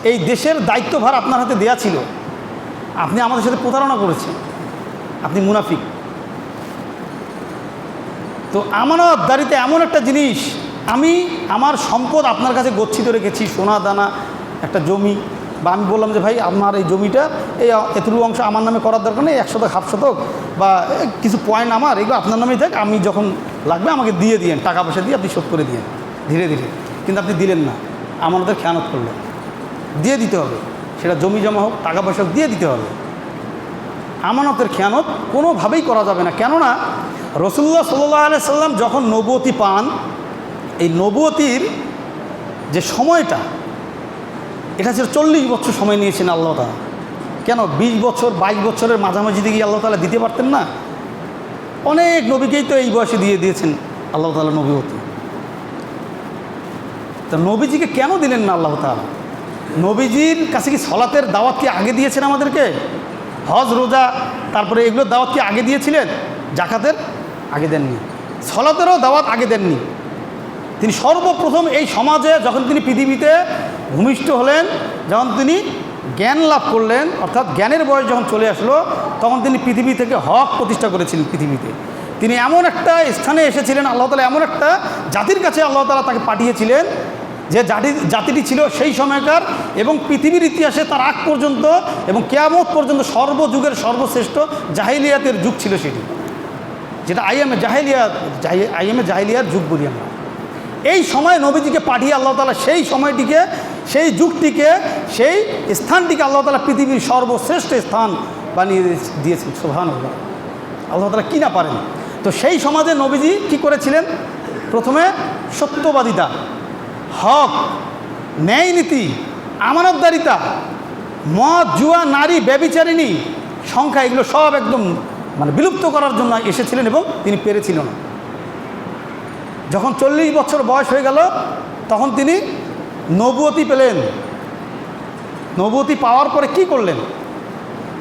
এই দেশের দায়িত্বভার আপনার হাতে দেয়া ছিল, আপনি আমাদের সাথে প্রতারণা করেছেন, আপনি মুনাফিক। তো আমানতদারিতে এমন একটা জিনিস, আমি আমার সম্পদ আপনার কাছে গচ্ছিত রেখেছি, সোনা দানা, একটা জমি, বা আমি বললাম যে ভাই আপনার এই জমিটা এই এতটুকু অংশ আমার নামে করার দরকার নেই, 1 শতক 1/2 শতক বা কিছু পয়েন্ট আমার, এগুলো আপনার নামেই থাক, আমি যখন লাগবে আমাকে দিয়ে দিয়েন, টাকা পয়সা দিয়ে আপনি শোধ করে দিয়েন ধীরে ধীরে। কিন্তু আপনি দিলেন না, আমানতের খেয়ানত করলেন। দিয়ে দিতে হবে, সেটা জমি জমা হোক, টাকা পয়সা হোক, দিয়ে দিতে হবে। আমানতের খেয়ানত কোনোভাবেই করা যাবে না। কেননা রাসূলুল্লাহ সাল্লাল্লাহু আলাইহি সাল্লাম যখন নবুয়তি পান, এই নবুয়তির যে সময়টা, এটা ছিল 40 বছর সময় নিয়েছেন আল্লাহ তাআলা। কেন 20 বছর 22 বছরের মাঝামাঝি দিকে আল্লাহ তাআলা দিতে পারতেন না? অনেক নবীকেই তো এই বয়সে দিয়ে দিয়েছেন আল্লাহ তাআলা নবুয়তি। তা নবীজিকে কেন দিলেন না আল্লাহ তাআলা? নবীজির কাছে কি সলাতের দাওয়াত কি আগে দিয়েছেন আমাদেরকে? হজ রোজা তারপরে এগুলোর দাওয়াত কি আগে দিয়েছিলেন? জাকাতের আগে দেননি, সলাতেরও দাওয়াত আগে দেননি। তিনি সর্বপ্রথম এই সমাজে যখন তিনি পৃথিবীতে ভূমিষ্ঠ হলেন, যখন তিনি জ্ঞান লাভ করলেন, অর্থাৎ জ্ঞানের বয়স যখন চলে আসলো, তখন তিনি পৃথিবী থেকে হক প্রতিষ্ঠা করেছিলেন পৃথিবীতে। তিনি এমন একটা স্থানে এসেছিলেন, আল্লাহ তাআলা এমন একটা জাতির কাছে আল্লাহ তাআলা তাকে পাঠিয়েছিলেন, যে জাতিটি ছিল সেই সময়কার এবং পৃথিবীর ইতিহাসে তার আগ পর্যন্ত এবং কিয়ামত পর্যন্ত সর্বযুগের সর্বশ্রেষ্ঠ জাহিলিয়াতের যুগ ছিল সেটি, যেটা আইএমএ জাহিলিয়ার যুগ বলি আমরা। এই সময় নবীজিকে পাঠিয়ে আল্লাহ তাআলা সেই সময়টিকে, সেই যুগটিকে, সেই স্থানটিকে আল্লাহ তাআলা পৃথিবীর সর্বশ্রেষ্ঠ স্থান বানিয়ে দিয়েছেন। সুবহানাল্লাহ, আল্লাহ তাআলা কি না পারেন। তো সেই সমাজে নবীজি কি করেছিলেন? প্রথমে সত্যবাদিতা, হক, ন্যায় নীতি, আমানতদারিতা, মদ, জুয়া, নারী, ব্যভিচারিণী, সংখ্যা, এগুলো সব একদম বিলুপ্ত করার জন্য এসেছিলেন এবং তিনি পেরেছিলেন। যখন 40 বছর বয়স হয়ে গেল, তখন তিনি নবুয়তি পেলেন। নবুয়তি পাওয়ার পরে কি করলেন?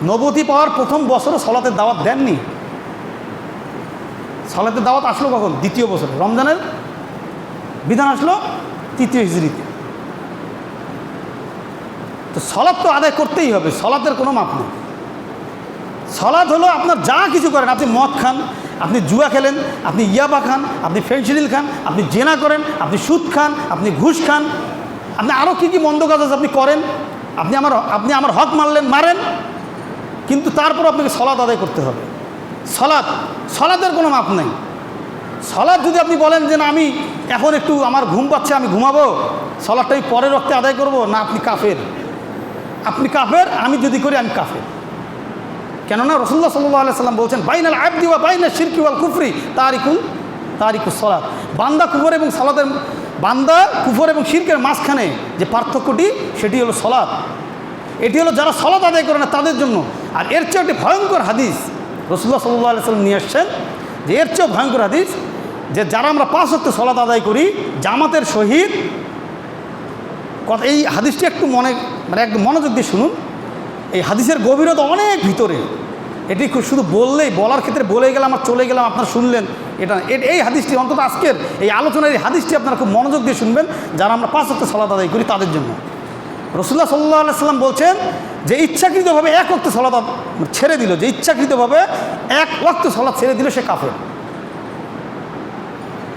নবুয়তি পাওয়ার প্রথম বছরও সলাতের দাওয়াত দেননি। সলাতের দাওয়াত আসলো কখন? 2য় বছরে, রমজানের বিধান আসলো 3য় হিজরিতে। তো সলাত তো আদায় করতেই হবে, সলাতের কোনো মাপ নেই। সলাত হলো আপনার যা কিছু করেন, আপনি মদ খান, আপনি জুয়া খেলেন, আপনি ইয়াবা খান, আপনি ফেনসিডিল খান, আপনি জেনা করেন, আপনি সুদ খান, আপনি ঘুষ খান, আপনি আরও কী কী মন্দ কাজ আছে আপনি করেন, আপনি আমার হক মারেন, কিন্তু তারপর আপনাকে সলাত আদায় করতে হবে। সলাতের কোনো মাপ নেই। সলাত যদি আপনি বলেন যে না আমি এখন একটু আমার ঘুম পাচ্ছে, আমি ঘুমাবো, সলাতটা আমি পরের রক্তে আদায় করব, না, আপনি কাফের। আপনি কাফের, আমি যদি করি আমি কাফের। কেননা রাসূলুল্লাহ সাল্লাল্লাহু আলাইহি সাল্লাম বলছেন, বাইনাল আবদি ওয়া বাইনাশ শিরকি ওয়াল কুফরি তারিকুল তারিকুস সালাত। বান্দা কুফর এবং সালাতের বান্দা কুফর এবং শিরকের মাঝখানে যে পার্থক্যটি সেটি হলো সালাত। এটি হলো যারা সালাত আদায় করে না তাদের জন্য। আর এর চেয়ে একটি ভয়ঙ্কর হাদিস রাসূলুল্লাহ সাল্লাল্লাহু আলাইহি ওয়াসাল্লাম নিয়ে আসছেন, যে এর চেয়েও ভয়ঙ্কর হাদিস, যে যারা আমরা 5 ওয়াক্ত সালাত আদায় করি জামাতের সহিত, কথা এই হাদিসটি একটু একদম মনোযোগ দিয়ে শুনুন। এই হাদিসের গভীরতা অনেক ভিতরে। এটি শুধু বলার ক্ষেত্রে বলে গেলাম আর চলে গেলাম, আপনারা শুনলেন এটা। এই হাদিসটি অন্তত আজকের এই আলোচনার এই হাদিসটি আপনারা খুব মনোযোগ দিয়ে শুনবেন যারা আমরা 5 ওয়াক্ত সালাত আদায় করি তাদের জন্য। রাসূলুল্লাহ সাল্লাল্লাহু আলাইহি ওয়াসাল্লাম বলছেন যে ইচ্ছাকৃতভাবে 1 ওয়াক্ত সালাত ছেড়ে দিল, যে ইচ্ছাকৃতভাবে 1 ওয়াক্ত সালাত ছেড়ে দিল সে কাফের।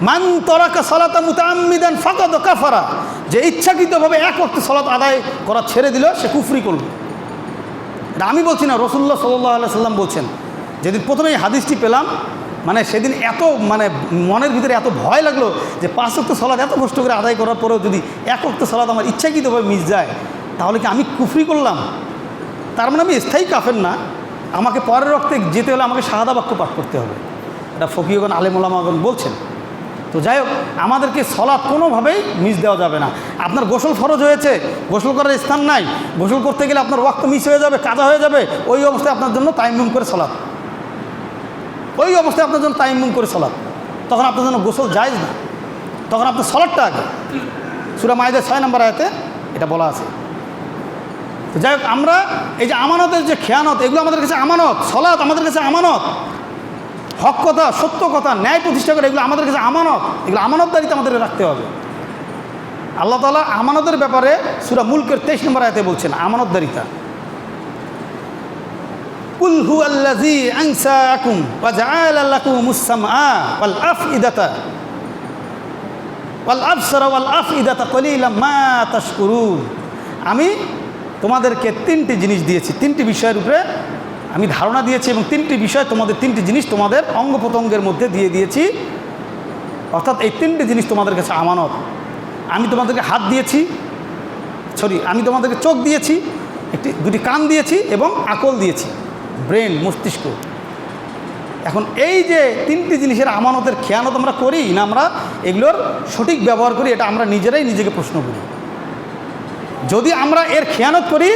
মান তারাকা সালাতা মুতাআম্মিদান ফাকাদ কাফারা, যে ইচ্ছাকৃতভাবে 1 ওয়াক্ত সালাত আদায় করা ছেড়ে দিল সে কুফরি করল। এটা আমি বলছি না, রাসূলুল্লাহ সাল্লাল্লাহু আলাইহি ওয়াসাল্লাম বলছেন। যেদিন প্রথমে এই হাদিসটি পেলাম, সেদিন এত মনের ভিতরে এত ভয় লাগলো যে 5 ওয়াক্ত সালাত এত কষ্ট করে আদায় করার পরেও যদি 1 ওয়াক্ত সালাত আমার ইচ্ছাকৃতভাবে মিস যায়, তাহলে কি আমি কুফরি করলাম? তার মানে আমি স্থায়ী কাফের না, আমাকে পরের রক্তে যেতে হলে আমাকে শাহাদা বাক্য পাঠ করতে হবে। এটা ফকিহগণ আলেম ওলামাগণ বলছেন। তো যাই হোক, আমাদেরকে সালাত কোনোভাবেই মিস দেওয়া যাবে না। আপনার গোসল ফরজ হয়েছে, গোসল করার স্থান নাই, গোসল করতে গেলে আপনার ওয়াক্ত মিস হয়ে যাবে, কাজা হয়ে যাবে, ওই অবস্থায় আপনার জন্য তায়াম্মুম করে সালাত, ওই অবস্থায় আপনার জন্য তায়াম্মুম করে সালাত, তখন আপনার জন্য গোসল জায়েজ না, তখন আপনার সালাতটা আগে। সূরা মাইদা 6 নম্বর আয়াতে এটা বলা আছে। তো যাই হোক, আমরা এই যে আমানতের যে খেয়ানত, এগুলো আমাদের কাছে আমানত। সালাত আমাদের কাছে আমানত, হক কথা, সত্য কথা, ন্যায় প্রতিষ্ঠা করে এগুলো আমাদের কাছে আমানত। এগুলো আমানতদারিতে আমাদের রাখতে হবে। আল্লাহ তাআলা আমানতের ব্যাপারে সূরা মুলকের 23 নম্বর আয়াতে বলছেন আমানতদারিতা। কুল হুয়াল্লাযী আনসাকুম ওয়া জাআলা লাকুমুস সামআ ওয়াল আফইদাতা ওয়াল আবসারা ওয়াল আফইদাতা কলিলাম মা তাশকুরুন। আমি তোমাদেরকে 3টি জিনিস দিয়েছি, 3টি বিষয়ের উপরে আমি ধারণা দিয়েছি, এবং 3টি বিষয় তোমাদের, 3টি জিনিস তোমাদের অঙ্গ প্রত্যঙ্গের মধ্যে দিয়ে দিয়েছি। অর্থাৎ এই 3টি জিনিস তোমাদের কাছে আমানত। আমি তোমাদেরকে হাত দিয়েছি, আমি তোমাদেরকে চোখ দিয়েছি, 2টি কান দিয়েছি এবং আকল দিয়েছি, ব্রেন, মস্তিষ্ক। এখন এই যে 3টি জিনিসের আমানতের খেয়ানত আমরা করি না, আমরা এগুলোর সঠিক ব্যবহার করি, এটা আমরা নিজেরাই নিজেকে প্রশ্ন করি। যদি আমরা এর খেয়ানত করি,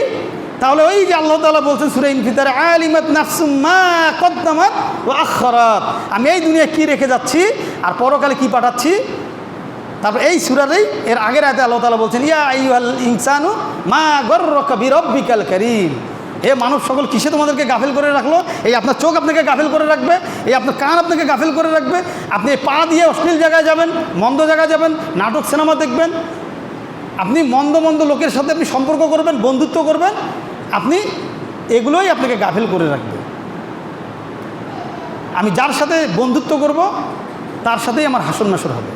তাহলে ওই যে আল্লাহ তাআলা বলছেন সূরা ইনফিতারে, আলিমাত নাফসুম মা কদ্দামাত ওয়া আখখারাত, আমি এই দুনিয়ায় কী রেখে যাচ্ছি আর পরকালে কি পাঠাচ্ছি। তারপর এই সূরাতেই এর আগের আয়াতে আল্লাহ তাআলা বলছেন, ইয়া আইয়ুহাল ইনসানু মা গররাকা বিরব্বিকাল কারীম, হে মানব সকল কিসে তোমাদেরকে গাফেল করে রাখলো? এই আপনার চোখ আপনাকে গাফেল করে রাখবে, এই আপনার কান আপনাকে গাফেল করে রাখবে। আপনি পা দিয়ে অশ্লীল জায়গায় যাবেন, মন্দ জায়গায় যাবেন, নাটক সিনেমা দেখবেন, আপনি মন্দ মন্দ লোকের সাথে আপনি সম্পর্ক করবেন, বন্ধুত্ব করবেন, আপনি এগুলোই আপনাকে গাফেল করে রাখবে। আমি যার সাথে বন্ধুত্ব করব তার সাথেই আমার হাসর নাসর হবে।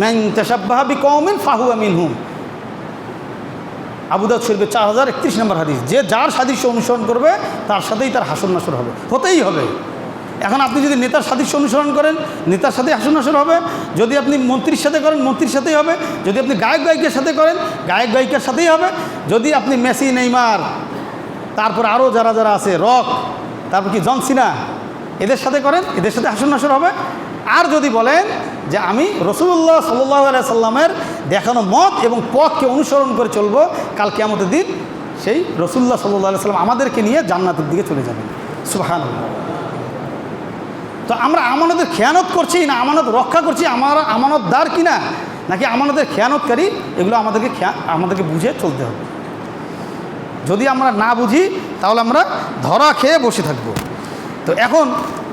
মান তাশাব্বাহা বিকওমিন ফাহুয়া মিনহুম, আবু দাউদ শরীফের 4031 নম্বর হাদিস। যে যার সাদৃশ্য অনুসরণ করবে তার সাথেই তার হাসর নাসর হবে, হতেই হবে। এখন আপনি যদি নেতার সাদৃশ্য অনুসরণ করেন, নেতার সাথে হাসর নাসর হবে। যদি আপনি মন্ত্রীর সাথে করেন, মন্ত্রীর সাথেই হবে। যদি আপনি গায়ক গায়িকার সাথে করেন, গায়ক গায়িকার সাথেই হবে। যদি আপনি মেসি, নেইমার, তারপর আরও যারা যারা আছে, রক, তারপর কি জন সিনা, এদের সাথে করেন, এদের সাথে হাসর নাসর হবে। আর যদি বলেন যে আমি রাসূলুল্লাহ সাল্লাল্লাহু আলাইহি সাল্লামের দেখানো মত এবং পথকে অনুসরণ করে চলবো, কাল কিয়ামতের দিন সেই রাসূলুল্লাহ সাল্লাল্লাহু আলাইহি সাল্লাম আমাদেরকে নিয়ে জান্নাতের দিকে চলে যাবেন। সুবহানাল্লাহ। তো আমরা আমানতের খেয়ানত করছি না আমানত রক্ষা করছি, আমরা আমানতদার কিনা নাকি আমানতের খেয়ানতকারী, এগুলো আমাদেরকে বুঝে চলতে হবে। যদি আমরা না বুঝি তাহলে আমরা ধরা খেয়ে বসে থাকব। তো এখন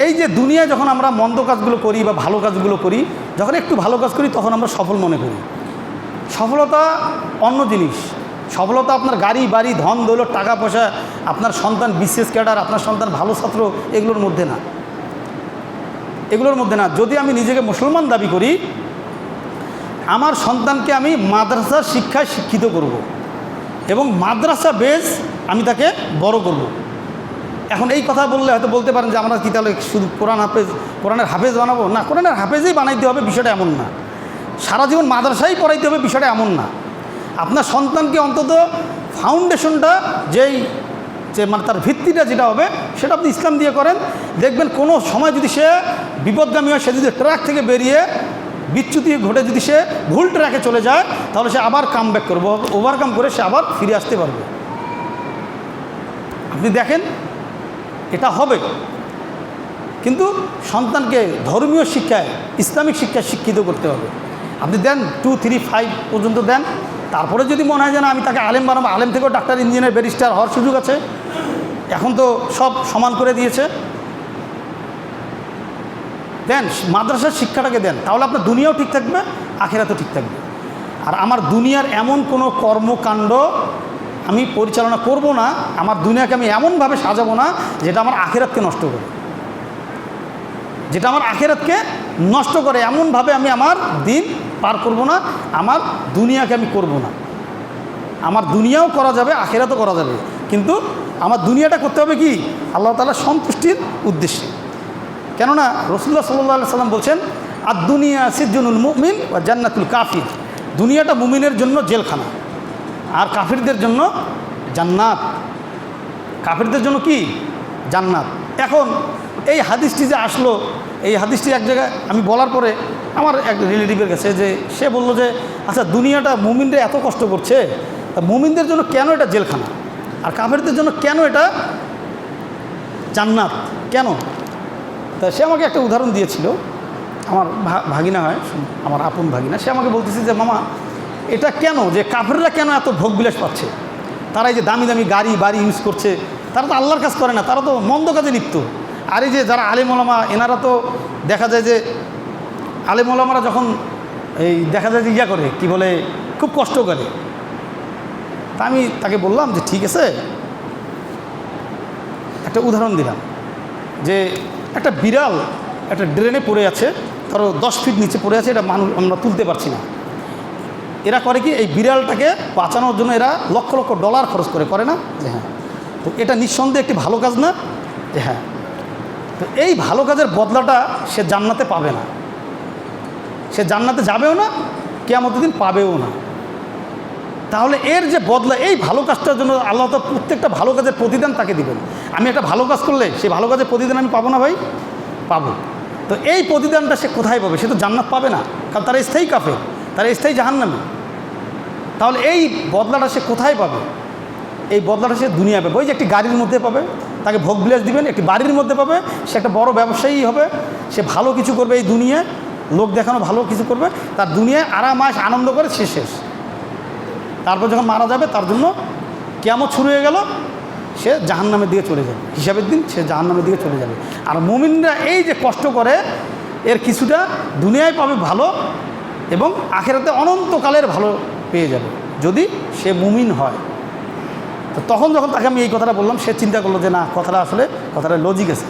এই যে দুনিয়ায় যখন আমরা মন্দ কাজগুলো করি বা ভালো কাজগুলো করি, যখন একটু ভালো কাজ করি তখন আমরা সফল মনে করি। সফলতা অন্য জিনিস। সফলতা আপনার গাড়ি বাড়ি, ধন দৌলত, টাকা পয়সা, আপনার সন্তান বিশেষ ক্যাডার, আপনার সন্তান ভালো ছাত্র, এগুলোর মধ্যে না, এগুলোর মধ্যে না। যদি আমি নিজেকে মুসলমান দাবি করি, আমার সন্তানকে আমি মাদ্রাসার শিক্ষায় শিক্ষিত করব এবং মাদ্রাসা বেস আমি তাকে বড় করব। এখন এই কথা বললে হয়তো বলতে পারেন যে আমরা কি তাহলে শুধু কোরআনের হাফেজ বানাবো? না, কোরআনের হাফেজই বানাইতে হবে বিষয়টা এমন না, সারা জীবন মাদ্রাসাই পড়াইতে হবে বিষয়টা এমন না। আপনার সন্তানকে অন্তত ফাউন্ডেশনটা যেই যে মানে তার ভিত্তিটা যেটা হবে সেটা আপনি ইসলাম দিয়ে করেন। দেখবেন কোনো সময় যদি সে বিপদগামী হয়, সে যদি ট্র্যাক থেকে বেরিয়ে বিচ্যুতি ঘটে যদি সে ভুল ট্র্যাকে চলে যায়, তাহলে সে আবার কাম ব্যাক করবে, ওভারকাম করে সে আবার ফিরে আসতে পারবে। আপনি দেখেন এটা হবে, কিন্তু সন্তানকে ধর্মীয় শিক্ষায়, ইসলামিক শিক্ষায় শিক্ষিত করতে হবে। আপনি দেন 2, 3, 5 পর্যন্ত দেন, তারপরে যদি মনে হয় যে না আমি তাকে আলেম বানাবো, আলেম থেকেও ডাক্তার, ইঞ্জিনিয়ার, ব্যারিস্টার হওয়ার সুযোগ আছে। এখন তো সব সমান করে দিয়েছে। দেন মাদ্রাসার শিক্ষাটাকে দেন, তাহলে আপনার দুনিয়াও ঠিক থাকবে, আখিরাতও ঠিক থাকবে। আর আমার দুনিয়ার এমন কোনো কর্মকাণ্ড আমি পরিচালনা করব না, আমার দুনিয়াকে আমি এমনভাবে সাজাবো না যেটা আমার আখিরাতকে নষ্ট করে, যেটা আমার আখিরাতকে নষ্ট করে, এমনভাবে আমি আমার দিন পার করব না, আমার দুনিয়াকে আমি করব না। আমার দুনিয়াও করা যাবে, আখিরাতও করা যাবে, কিন্তু আমার দুনিয়াটা করতে হবে কি আল্লাহ তাআলার সন্তুষ্টির উদ্দেশ্যে। কেননা রাসূলুল্লাহ সাল্লাল্লাহু আলাইহি সাল্লাম বলছেন, আর দুনিয়া সিজনুল মুমিন ওয়া জান্নাতুল কাফির। দুনিয়াটা মুমিনের জন্য জেলখানা, আর কাফিরদের জন্য জান্নাত। কাফিরদের জন্য কি জান্নাত। এখন এই হাদিসটি যে আসলো, এই হাদিসটি এক জায়গায় আমি বলার পরে আমার এক রিলেটিভের কাছে, যে সে বললো যে আচ্ছা দুনিয়াটা মুমিনরা এত কষ্ট করছে, তা মুমিনদের জন্য কেন এটা জেলখানা, আর কাফিরদের জন্য কেন এটা জান্নাত, কেন? তা সে আমাকে একটা উদাহরণ দিয়েছিল। আমার ভাগিনা হয়, আমার আপন ভাগিনা, সে আমাকে বলতেছে যে মামা এটা কেন, যে কাফিররা কেন এত ভোগবিলাস পাচ্ছে, তারা এই যে দামি দামি গাড়ি বাড়ি ইউজ করছে, তারা তো আল্লাহর কাজ করে না, তারা তো মন্দ কাজে লিপ্ত। আর এই যে যারা আলেম ওলামা, এনারা তো দেখা যায় যে আলেম ওলামারা যখন এই দেখা যায় যে ইয়া করে, কি বলে, খুব কষ্ট করে। তা আমি তাকে বললাম যে ঠিক আছে, একটা উদাহরণ দিলাম যে একটা বিড়াল একটা ড্রেনে পড়ে আছে, ধরো 10 ফিট নিচে পড়ে আছে, এটা মানুষ আমরা তুলতে পারছি না। এরা করে কি, এই বিড়ালটাকে বাঁচানোর জন্য এরা লক্ষ লক্ষ ডলার খরচ করে না? যে হ্যাঁ, তো এটা নিঃসন্দেহে একটি ভালো কাজ না? যে হ্যাঁ। তো এই ভালো কাজের বদলাটা সে জান্নাতে পাবে না, সে জান্নাতে যাবেও না, কিয়ামতের দিন পাবেও না। তাহলে এর যে বদলা, এই ভালো কাজটার জন্য আল্লাহ তো প্রত্যেকটা ভালো কাজের প্রতিদান তাকে দিবেন। আমি একটা ভালো কাজ করলে সেই ভালো কাজের প্রতিদান আমি পাবো না ভাই? পাবো। তো এই প্রতিদানটা সে কোথায় পাবে? সে তো জান্নাত পাবে না, কারণ তারা স্থায়ী কাফের, তারা স্থায়ী জাহান্নামী। তাহলে এই বদলাটা সে কোথায় পাবে? এই বদলাটা সে দুনিয়া পাবে। ওই যে একটি গাড়ির মধ্যে পাবে, তাকে ভোগ বিলাস দিবেন, একটি বাড়ির মধ্যে পাবে, সে একটা বড় ব্যবসায়ী হবে, সে ভালো কিছু করবে, এই দুনিয়ায় লোক দেখানো ভালো কিছু করবে, তার দুনিয়ায় আরাম আয়েশ আনন্দ করে সে শেষ। তারপর যখন মারা যাবে, তার জন্য কিয়ামত শুরু হয়ে গেল, সে জাহান্নামের দিকে চলে যাবে, হিসাবের দিন সে জাহান্নামের দিকে চলে যাবে। আর মুমিনরা এই যে কষ্ট করে, এর কিছুটা দুনিয়ায় পাবে ভালো, এবং আখিরাতে অনন্তকালের ভালো পেয়ে যাবে, যদি সে মুমিন হয়। তো তখন যখন তাকে আমি এই কথাটা বললাম, সে চিন্তা করলো যে না, কথাটা লজিক আছে।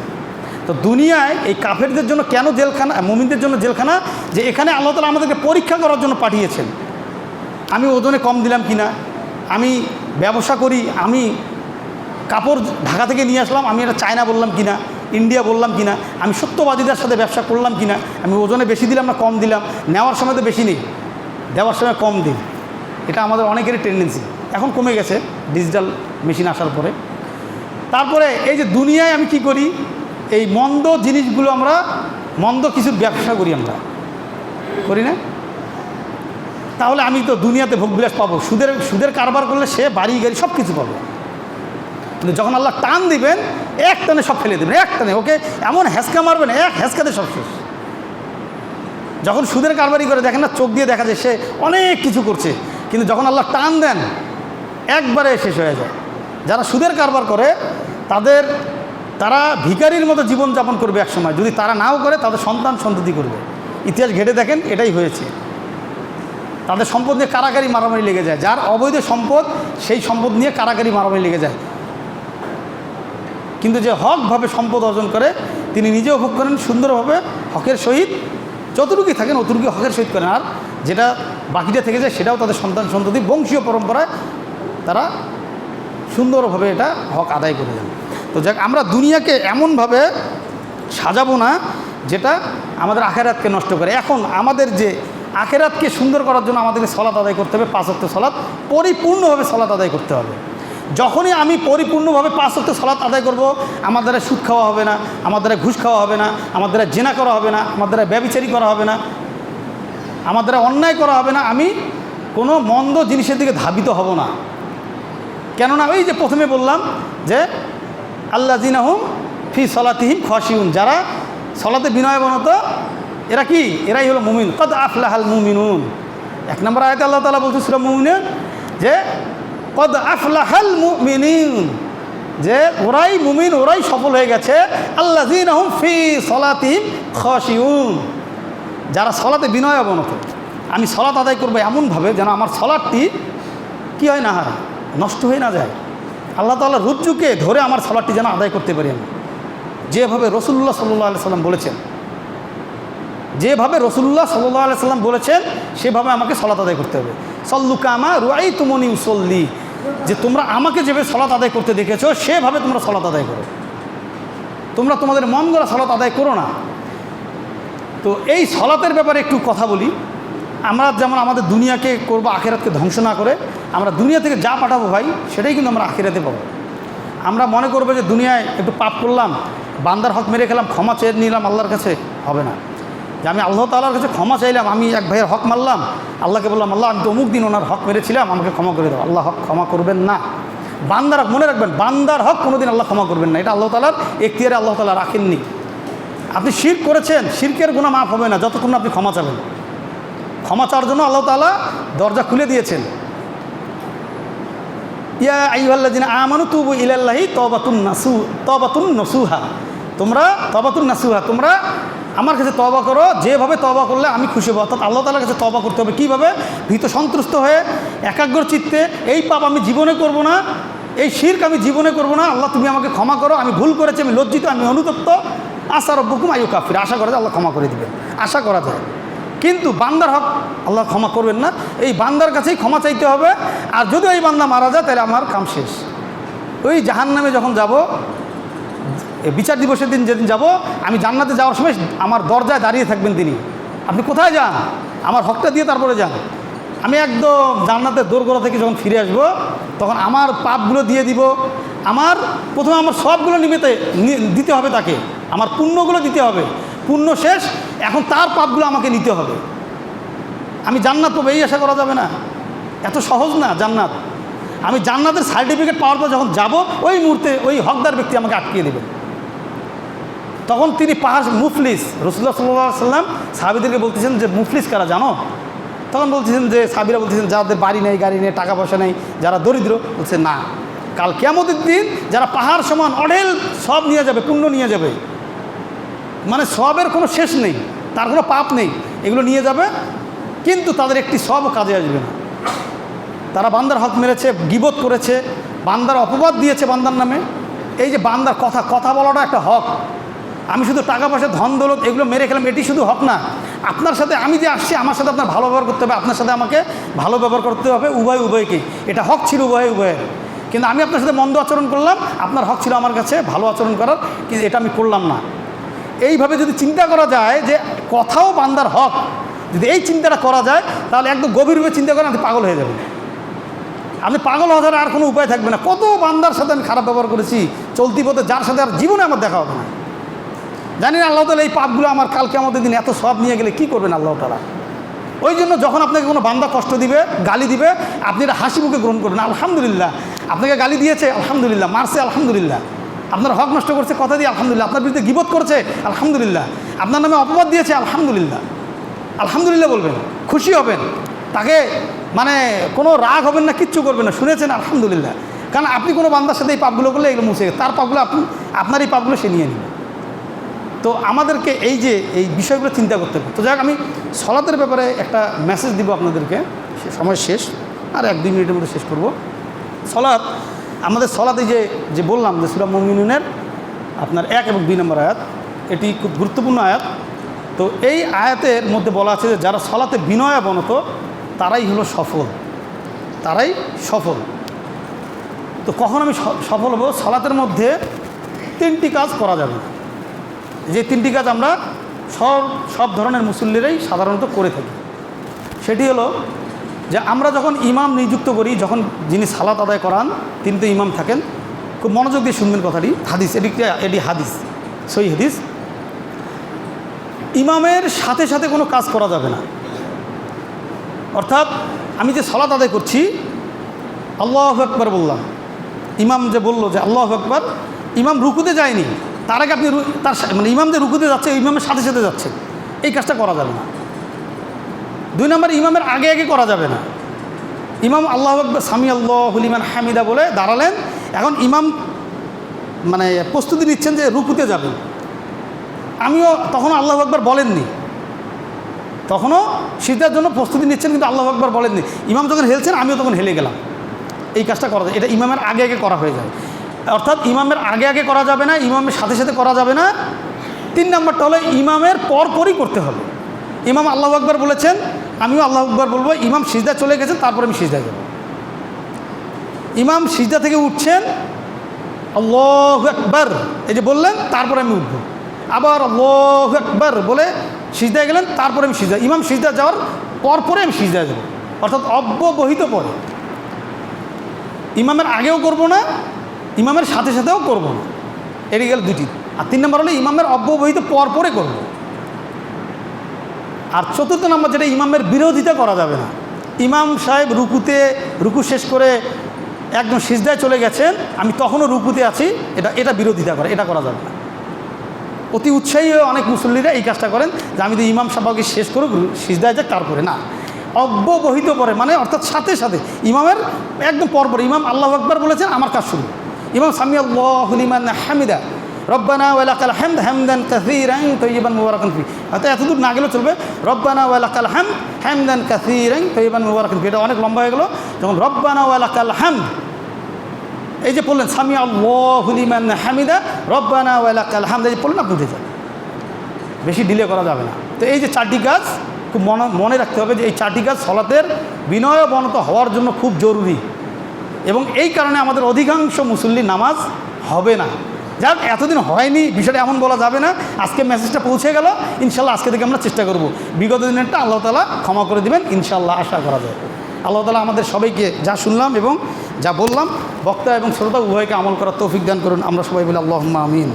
তো দুনিয়ায় এই কাফেরদের জন্য কেন জেলখানা, মুমিনদের জন্য জেলখানা, যে এখানে আল্লাহ তাআলা আমাদেরকে পরীক্ষা করার জন্য পাঠিয়েছেন। আমি ওজনে কম দিলাম কিনা, আমি ব্যবসা করি, আমি কাপড় ঢাকা থেকে নিয়ে আসলাম, আমি এটা চায়না বললাম কিনা, ইন্ডিয়া বললাম কিনা, আমি সত্যবাদীদের সাথে ব্যবসা করলাম কিনা, আমি ওজনে বেশি দিলাম না কম দিলাম, নেওয়ার সময় তো বেশি নেই, দেওয়ার সময় কম দিই। এটা আমাদের অনেকেরই টেন্ডেন্সি, এখন কমে গেছে ডিজিটাল মেশিন আসার পরে। তারপরে এই যে দুনিয়ায় আমি কি করি, এই মন্দ জিনিসগুলো, আমরা মন্দ কিছুর ব্যবসা করি, আমরা করি না? তাহলে আমি তো দুনিয়াতে ভোগবিলাস পাবো। সুদের কারবার করলে সে বাড়ি গাড়ি সব কিছু পাবে, কিন্তু যখন আল্লাহ টান দিবেন, এক টানে সব ফেলে দেবেন, এক টানে ওকে এমন হ্যাঁচকা মারবেন, এক হ্যাঁচকাতে সব শেষ। যখন সুদের কারবারি করে, দেখেন না, চোখ দিয়ে দেখা যায় সে অনেক কিছু করছে, কিন্তু যখন আল্লাহ টান দেন, একবারে শেষ হয়ে যায়। যারা সুদের কারবার করে তারা ভিখারির মতো জীবনযাপন করবে এক সময়, যদি তারা নাও করে তাদের সন্তান সন্ততি করবে। ইতিহাস ঘেটে দেখেন, এটাই হয়েছে। তাদের সম্পদ নিয়ে কারাগারি মারামারি লেগে যায়, যার অবৈধ সম্পদ সেই সম্পদ নিয়ে কারাগারি মারামারি লেগে যায়। কিন্তু যে হকভাবে সম্পদ অর্জন করে, তিনি নিজেও ভোগ করেন সুন্দরভাবে, হকের সহিত, যতটুকুই থাকেন অতটুকু হকের সহিত করেন, আর যেটা বাকিটা থেকে যায় সেটাও তাদের সন্তান সন্ততি বংশীয় পরম্পরায় তারা সুন্দরভাবে এটা হক আদায় করে যান। তো যাক, আমরা দুনিয়াকে এমনভাবে সাজাবো না যেটা আমাদের আখেরাতকে নষ্ট করে। এখন আমাদের যে আখেরাতকে সুন্দর করার জন্য আমাদেরকে সালাত আদায় করতে হবে, 5 ওয়াক্ত সালাত পরিপূর্ণভাবে সালাত আদায় করতে হবে। যখনই আমি পরিপূর্ণভাবে 5 ওয়াক্ত সালাত আদায় করব, আমার দ্বারা সুদ খাওয়া হবে না, আমার দ্বারা ঘুষ খাওয়া হবে না, আমার দ্বারা জেনা করা হবে না, আমার দ্বারা ব্যভিচারী করা হবে না, আমার দ্বারা অন্যায় করা হবে না, আমি কোনো মন্দ জিনিসের দিকে ধাবিত হব না। কেননা ওই যে প্রথমে বললাম যে আল্লাযিনা হুম ফি সলাতিহিম খাশিউন, যারা সলাতে বিনয়বনত, এরা কি? এরাই হলো মুমিন। কদ আফলাহাল মুমিনুন। 1 নম্বর আয়াতে আল্লাহ তাআলা বলছেন সূরা মুমিনুন যে কদ আফলাহাল মুমিনুন, যে ওরাই মুমিন, ওরাই সফল হয়ে গেছে। আল্লাযিনা হুম ফি সলাতিহিম খাশিউন, যারা সলাতে বিনয়বনত। আমি সলাত আদায় করবো এমনভাবে যেন আমার সলাটটি কী হয় না হয়, নষ্ট হয়ে না যায়। আল্লাহ তাআলা রুজ্জুকে ধরে আমার সলাটটি যেন আদায় করতে পারি আমি, যেভাবে রাসূলুল্লাহ সাল্লাল্লাহু আলাইহি সাল্লাম বলেছেন, যেভাবে রাসূলুল্লাহ সাল্লাল্লাহু আলাইহি সাল্লাম বলেছেন সেভাবে আমাকে সলাত আদায় করতে হবে। সল্লু কামা রাআইতুমুনি উসাল্লি, যে তোমরা আমাকে যেভাবে সলাত আদায় করতে দেখেছো সেভাবে তোমরা সলাত আদায় করো, তোমরা তোমাদের মন গড়া সলাত আদায় করো না। তো এই সলাতের ব্যাপারে একটু কথা বলি। আমরা যেমন আমাদের দুনিয়াকে করবো, আখিরাতকে ধ্বংস না করে আমরা দুনিয়া থেকে যা পাঠাবো ভাই সেটাই কিন্তু আমরা আখিরাতে পাবো। আমরা মনে করবো যে দুনিয়ায় একটু পাপ করলাম, বান্দার হক মেরে খেলাম, ক্ষমা চেয়ে নিলাম আল্লাহর কাছে, হবে না। যে আমি আল্লাহ তাআলার কাছে ক্ষমা চাইলাম, আমি এক ভাইয়ের হক মারলাম, আল্লাহকে বললাম আল্লাহ আমি তো অমুক দিন ওনার হক মেরেছিলাম, আমাকে ক্ষমা করে দাও। আল্লাহ হক ক্ষমা করবেন না। বান্দার হক মনে রাখবেন, বান্দার হক কোনোদিন আল্লাহ ক্ষমা করবেন না, এটা আল্লাহ তাআলার এখতিয়ারে আল্লাহ তাআলা রাখেননি। আপনি শিরক করেছেন, শিরকের গুনাহ মাফ হবে না যতক্ষণ আপনি ক্ষমা চাবেন। ক্ষমা চাওয়ার জন্য আল্লাহ তাআলা দরজা খুলে দিয়েছেন। ইয়া আইয়ুহাল্লাযিনা আমানু তুবু ইলাল্লাহি তওবাতুন নাসুহা, তোমরা তওবাতুন নাসুহা, তোমরা আমার কাছে তওবা করো, যেভাবে তওবা করলে আমি খুশি হব। অর্থাৎ আল্লাহ তাআলার কাছে তওবা করতে হবে কীভাবে? ভীত সন্তুষ্ট হয়ে একাগ্র চিত্তে, এই পাপ আমি জীবনে করব না, এই শিরক আমি জীবনে করব না, আল্লাহ তুমি আমাকে ক্ষমা করো, আমি ভুল করেছি, আমি লজ্জিত, আমি অনুতপ্ত। আশা রব্বুকুম আইয়ুকাফির, আশা করা যায় আল্লাহ ক্ষমা করে দিবেন, আশা করা যায়। কিন্তু বান্দার হক আল্লাহ ক্ষমা করবেন না, এই বান্দার কাছেই ক্ষমা চাইতে হবে। আর যদি ওই বান্দা মারা যায় তাহলে আমার কাম শেষ। ওই জাহান্নামে যখন যাব, বিচার দিবসের দিন যেদিন যাব, আমি জান্নাতে যাওয়ার সময় আমার দরজায় দাঁড়িয়ে থাকবেন তিনি, আপনি কোথায় যান, আমার হকটা দিয়ে তারপরে যান। আমি একদম জান্নাতের দোরগোড়া থেকে যখন ফিরে আসব, তখন আমার পাপগুলো দিয়ে দিব। আমার প্রথমে আমার সবগুলো দিতে হবে তাকে, আমার পুণ্যগুলো দিতে হবে। পুণ্য শেষ, এখন তার পাপগুলো আমাকে নিতে হবে। আমি জান্নাত পাবো এই আশা করা যাবে না, এত সহজ না জান্নাত। আমি জান্নাতের সার্টিফিকেট পাওয়ার পর যখন যাব, ওই মুহূর্তে ওই হকদার ব্যক্তি আমাকে আটকিয়ে দেবেন। তখন তিনি পাহাড় মুফলিস, রাসূলুল্লাহ সাল্লাল্লাহু আলাইহি ওয়াসাল্লাম সাহাবীদেরকে বলতেছেন যে মুফলিস কারা জানো? তখন বলতেছেন যে সাহাবীরা বলতেছেন যাদের বাড়ি নেই, গাড়ি নেই, টাকা পয়সা নেই, যারা দরিদ্র। বলছে না, কাল কিয়ামতের দিন যারা পাহাড় সমান অঢেল সব নিয়ে যাবে, পুণ্য নিয়ে যাবে, মানে সবের কোনো শেষ নেই, তার কোনো পাপ নেই, এগুলো নিয়ে যাবে, কিন্তু তাদের একটি সবও কাজে আসবে না। তারা বান্দার হক মেরেছে, গীবত করেছে, বান্দার অপবাদ দিয়েছে বান্দার নামে। এই যে বান্দার কথা বলাটা একটা হক। আমি শুধু টাকা পয়সা, ধন দৌলত এগুলো মেরে খেলাম, এটি শুধু হক না। আপনার সাথে আমি যে আসছি, আমার সাথে আপনার ভালো ব্যবহার করতে হবে, আপনার সাথে আমাকে ভালো ব্যবহার করতে হবে, উভয়কেই। এটা হক ছিল উভয়ের। কিন্তু আমি আপনার সাথে মন্দ আচরণ করলাম, আপনার হক ছিল আমার কাছে ভালো আচরণ করার, কিন্তু এটা আমি করলাম না। এইভাবে যদি চিন্তা করা যায় যে কথাও বান্দার হক, যদি এই চিন্তাটা করা যায়, তাহলে একদম গভীরভাবে চিন্তা করেন, আপনি পাগল হয়ে যাবেন। আপনি পাগল হওয়ার আর কোনো উপায় থাকবে না। কত বান্দার সাথে আমি খারাপ ব্যবহার করেছি চলতি পথে, যার সাথে আর জীবনে আমার দেখা হবে না। জানি না আল্লাহ তাআলা এই পাপগুলো আমার কালকে আমাদের দিন এত সব নিয়ে গেলে কী করবেন আল্লাহ তাআলা। ওই জন্য যখন আপনাকে কোনো বান্দা কষ্ট দিবে, গালি দিবে, আপনি এটা হাসি মুখে গ্রহণ করবেন, আলহামদুলিল্লাহ। আপনাকে গালি দিয়েছে, আলহামদুলিল্লাহ। মারছে, আলহামদুলিল্লাহ। আপনার হক নষ্ট করছে কথা দিয়ে, আলহামদুলিল্লাহ। আপনার বিরুদ্ধে গীবত করছে, আলহামদুলিল্লাহ। আপনার নামে অপবাদ দিয়েছে, আলহামদুলিল্লাহ। আলহামদুলিল্লাহ বলবেন, খুশি হবেন, তাকে মানে কোনো রাগ হবেন না, কিচ্ছু করবেন না, শুনেছেন আলহামদুলিল্লাহ। কারণ আপনি কোনো বান্দার সাথে এই পাপগুলো করলে এগুলো মুছে গেছে, তার পাপগুলো আপনার এই পাপগুলো সে নিয়ে নেবে। তো আমাদেরকে এই বিষয়গুলো চিন্তা করতে হবে। তো যাক, আমি সলাতের ব্যাপারে একটা মেসেজ দিব আপনাদেরকে, সময় শেষ, আর 1-2 মিনিটের মধ্যে শেষ করব। সলাত, আমাদের সলাতে যে বললাম যে সূরা মুমিনুনের আপনার 1 এবং 2 নম্বর আয়াত, এটি খুব গুরুত্বপূর্ণ আয়াত। তো এই আয়াতের মধ্যে বলা আছে যে যারা সলাতে বিনয়াবনত তারাই হলো সফল, তারাই সফল। তো কখন আমি সফল হব? সলাতের মধ্যে 3টি কাজ করা যাবে, যে 3টি কাজ আমরা সব ধরনের মুসল্লিরাই সাধারণত করে থাকি। সেটি হলো যে আমরা যখন ইমাম নিযুক্ত করি, যখন যিনি সালাত আদায় করান তিনি তো ইমাম থাকেন, খুব মনোযোগ দিয়ে শুনবেন কথাটি, হাদিস, এটি হাদিস, সই হাদিস। ইমামের সাথে সাথে কোনো কাজ করা যাবে না। অর্থাৎ আমি যে সালাত আদায় করছি, আল্লাহু আকবার বললাম, ইমাম যে বলল যে আল্লাহু আকবার, ইমাম রুকুতে যায়নি, তার আগে আপনি তার মানে ইমাম যে রুকুতে যাচ্ছে ইমামের সাথে সাথে যাচ্ছে, এই কাজটা করা যাবে না। 2 নম্বর, ইমামের আগে আগে করা যাবে না। ইমাম আল্লাহু আকবার সামি আল্লাহু লিমান হামিদা বলে দাঁড়ালেন, এখন ইমাম মানে প্রস্তুতি নিচ্ছেন যে রুকুতে যাবেন, আমিও তখনও আল্লাহু আকবার বলেননি, তখনও সিজদার জন্য প্রস্তুতি নিচ্ছেন কিন্তু আল্লাহু আকবার বলেননি। ইমাম যখন হেলছেন আমিও তখন হেলে গেলাম, এই কাজটা করা যায়, এটা ইমামের আগে আগে করা হয়ে যায়। অর্থাৎ ইমামের আগে আগে করা যাবে না, ইমামের সাথে সাথে করা যাবে না। 3 নম্বরটা হলো ইমামের পরপরই করতে হবে। ইমাম আল্লাহু আকবার বলেছেন, আমিও আল্লাহু আকবার বলবো, ইমাম সিজদা চলে গেছেন, তারপরে আমি সিজদায় যাব। ইমাম সিজদা থেকে উঠছেন, আল্লাহু আকবার এই যে বললেন, তারপরে আমি উঠব, আবার আল্লাহু আকবার বলে সিজদায় গেলেন, তারপরে আমি সিজদা, ইমাম সিজদা যাওয়ার পরপরে আমি সিজদায় যাব। অর্থাৎ অব্যবহিত পরে, ইমামের আগেও করব না, ইমামের সাথে সাথেও করব না, এটি গেল 2টি। আর 3 নম্বর হলো ইমামের অব্যবহিত পরে করব। আর 4র্থ নম্বর যেটা, ইমামের বিরোধিতা করা যাবে না। ইমাম সাহেব রুকু শেষ করে একদম সিজদায় চলে গেছেন, আমি তখনও রুকুতে আছি, এটা বিরোধিতা করে, এটা করা যাবে না। অতি উৎসাহী হয়ে অনেক মুসল্লিরা এই কাজটা করেন যে আমি তো ইমাম সাহেবকে শেষ করুক, সিজদায় যাক, তারপরে না, অব্যবহিত পরে, মানে অর্থাৎ সাথে সাথে ইমামের একদম পরপর। ইমাম আল্লাহু আকবার বলেছেন, আমার কাজ শুরু। ইমাম সামি আল্লাহু লিমান হামিদা রব্বানা ওয়া লাকাল হামদ হামদান কাসীরান তাইয়িবান মুবারাকান ফি, হয়তো এতদূর না গেলেও চলবে, রব্বানা ওয়া লাকাল হামদ হামদান কাসীরান তাইয়িবান মুবারাকান ফি, এটা অনেক লম্বা হয়ে গেল। যখন রব্বানা ওয়া লাকাল হামদ এই যে বললেন, সামি আল্লাহু লিমান হামিদা রব্বানা ওয়া লাকাল হামদ, এই যে বললেন, আপনি বুঝে যান, বেশি ডিলে করা যাবে না। তো এই যে 4টি কাজ খুব মনে রাখতে হবে যে এই 4টি কাজ সলাতের বিনয়বনত হওয়ার জন্য খুব জরুরি, এবং এই কারণে আমাদের অধিকাংশ মুসল্লি নামাজ হবে না। যাক, এতদিন হয়নি বিষয়টা এমন বলা যাবে না, আজকে মেসেজটা পৌঁছে গেল, ইনশাল্লাহ আজকে থেকে আমরা চেষ্টা করব। বিগত দিনেরটা আল্লাহ তাআলা ক্ষমা করে দিবেন ইনশাল্লাহ, আশা করা যায়। আল্লাহ তাআলা আমাদের সবাইকে যা শুনলাম এবং যা বললাম, বক্তা এবং শ্রোতা উভয়কে আমল করার তৌফিক দান করুন। আমরা সবাই বলি আল্লাহুম্মা আমিন।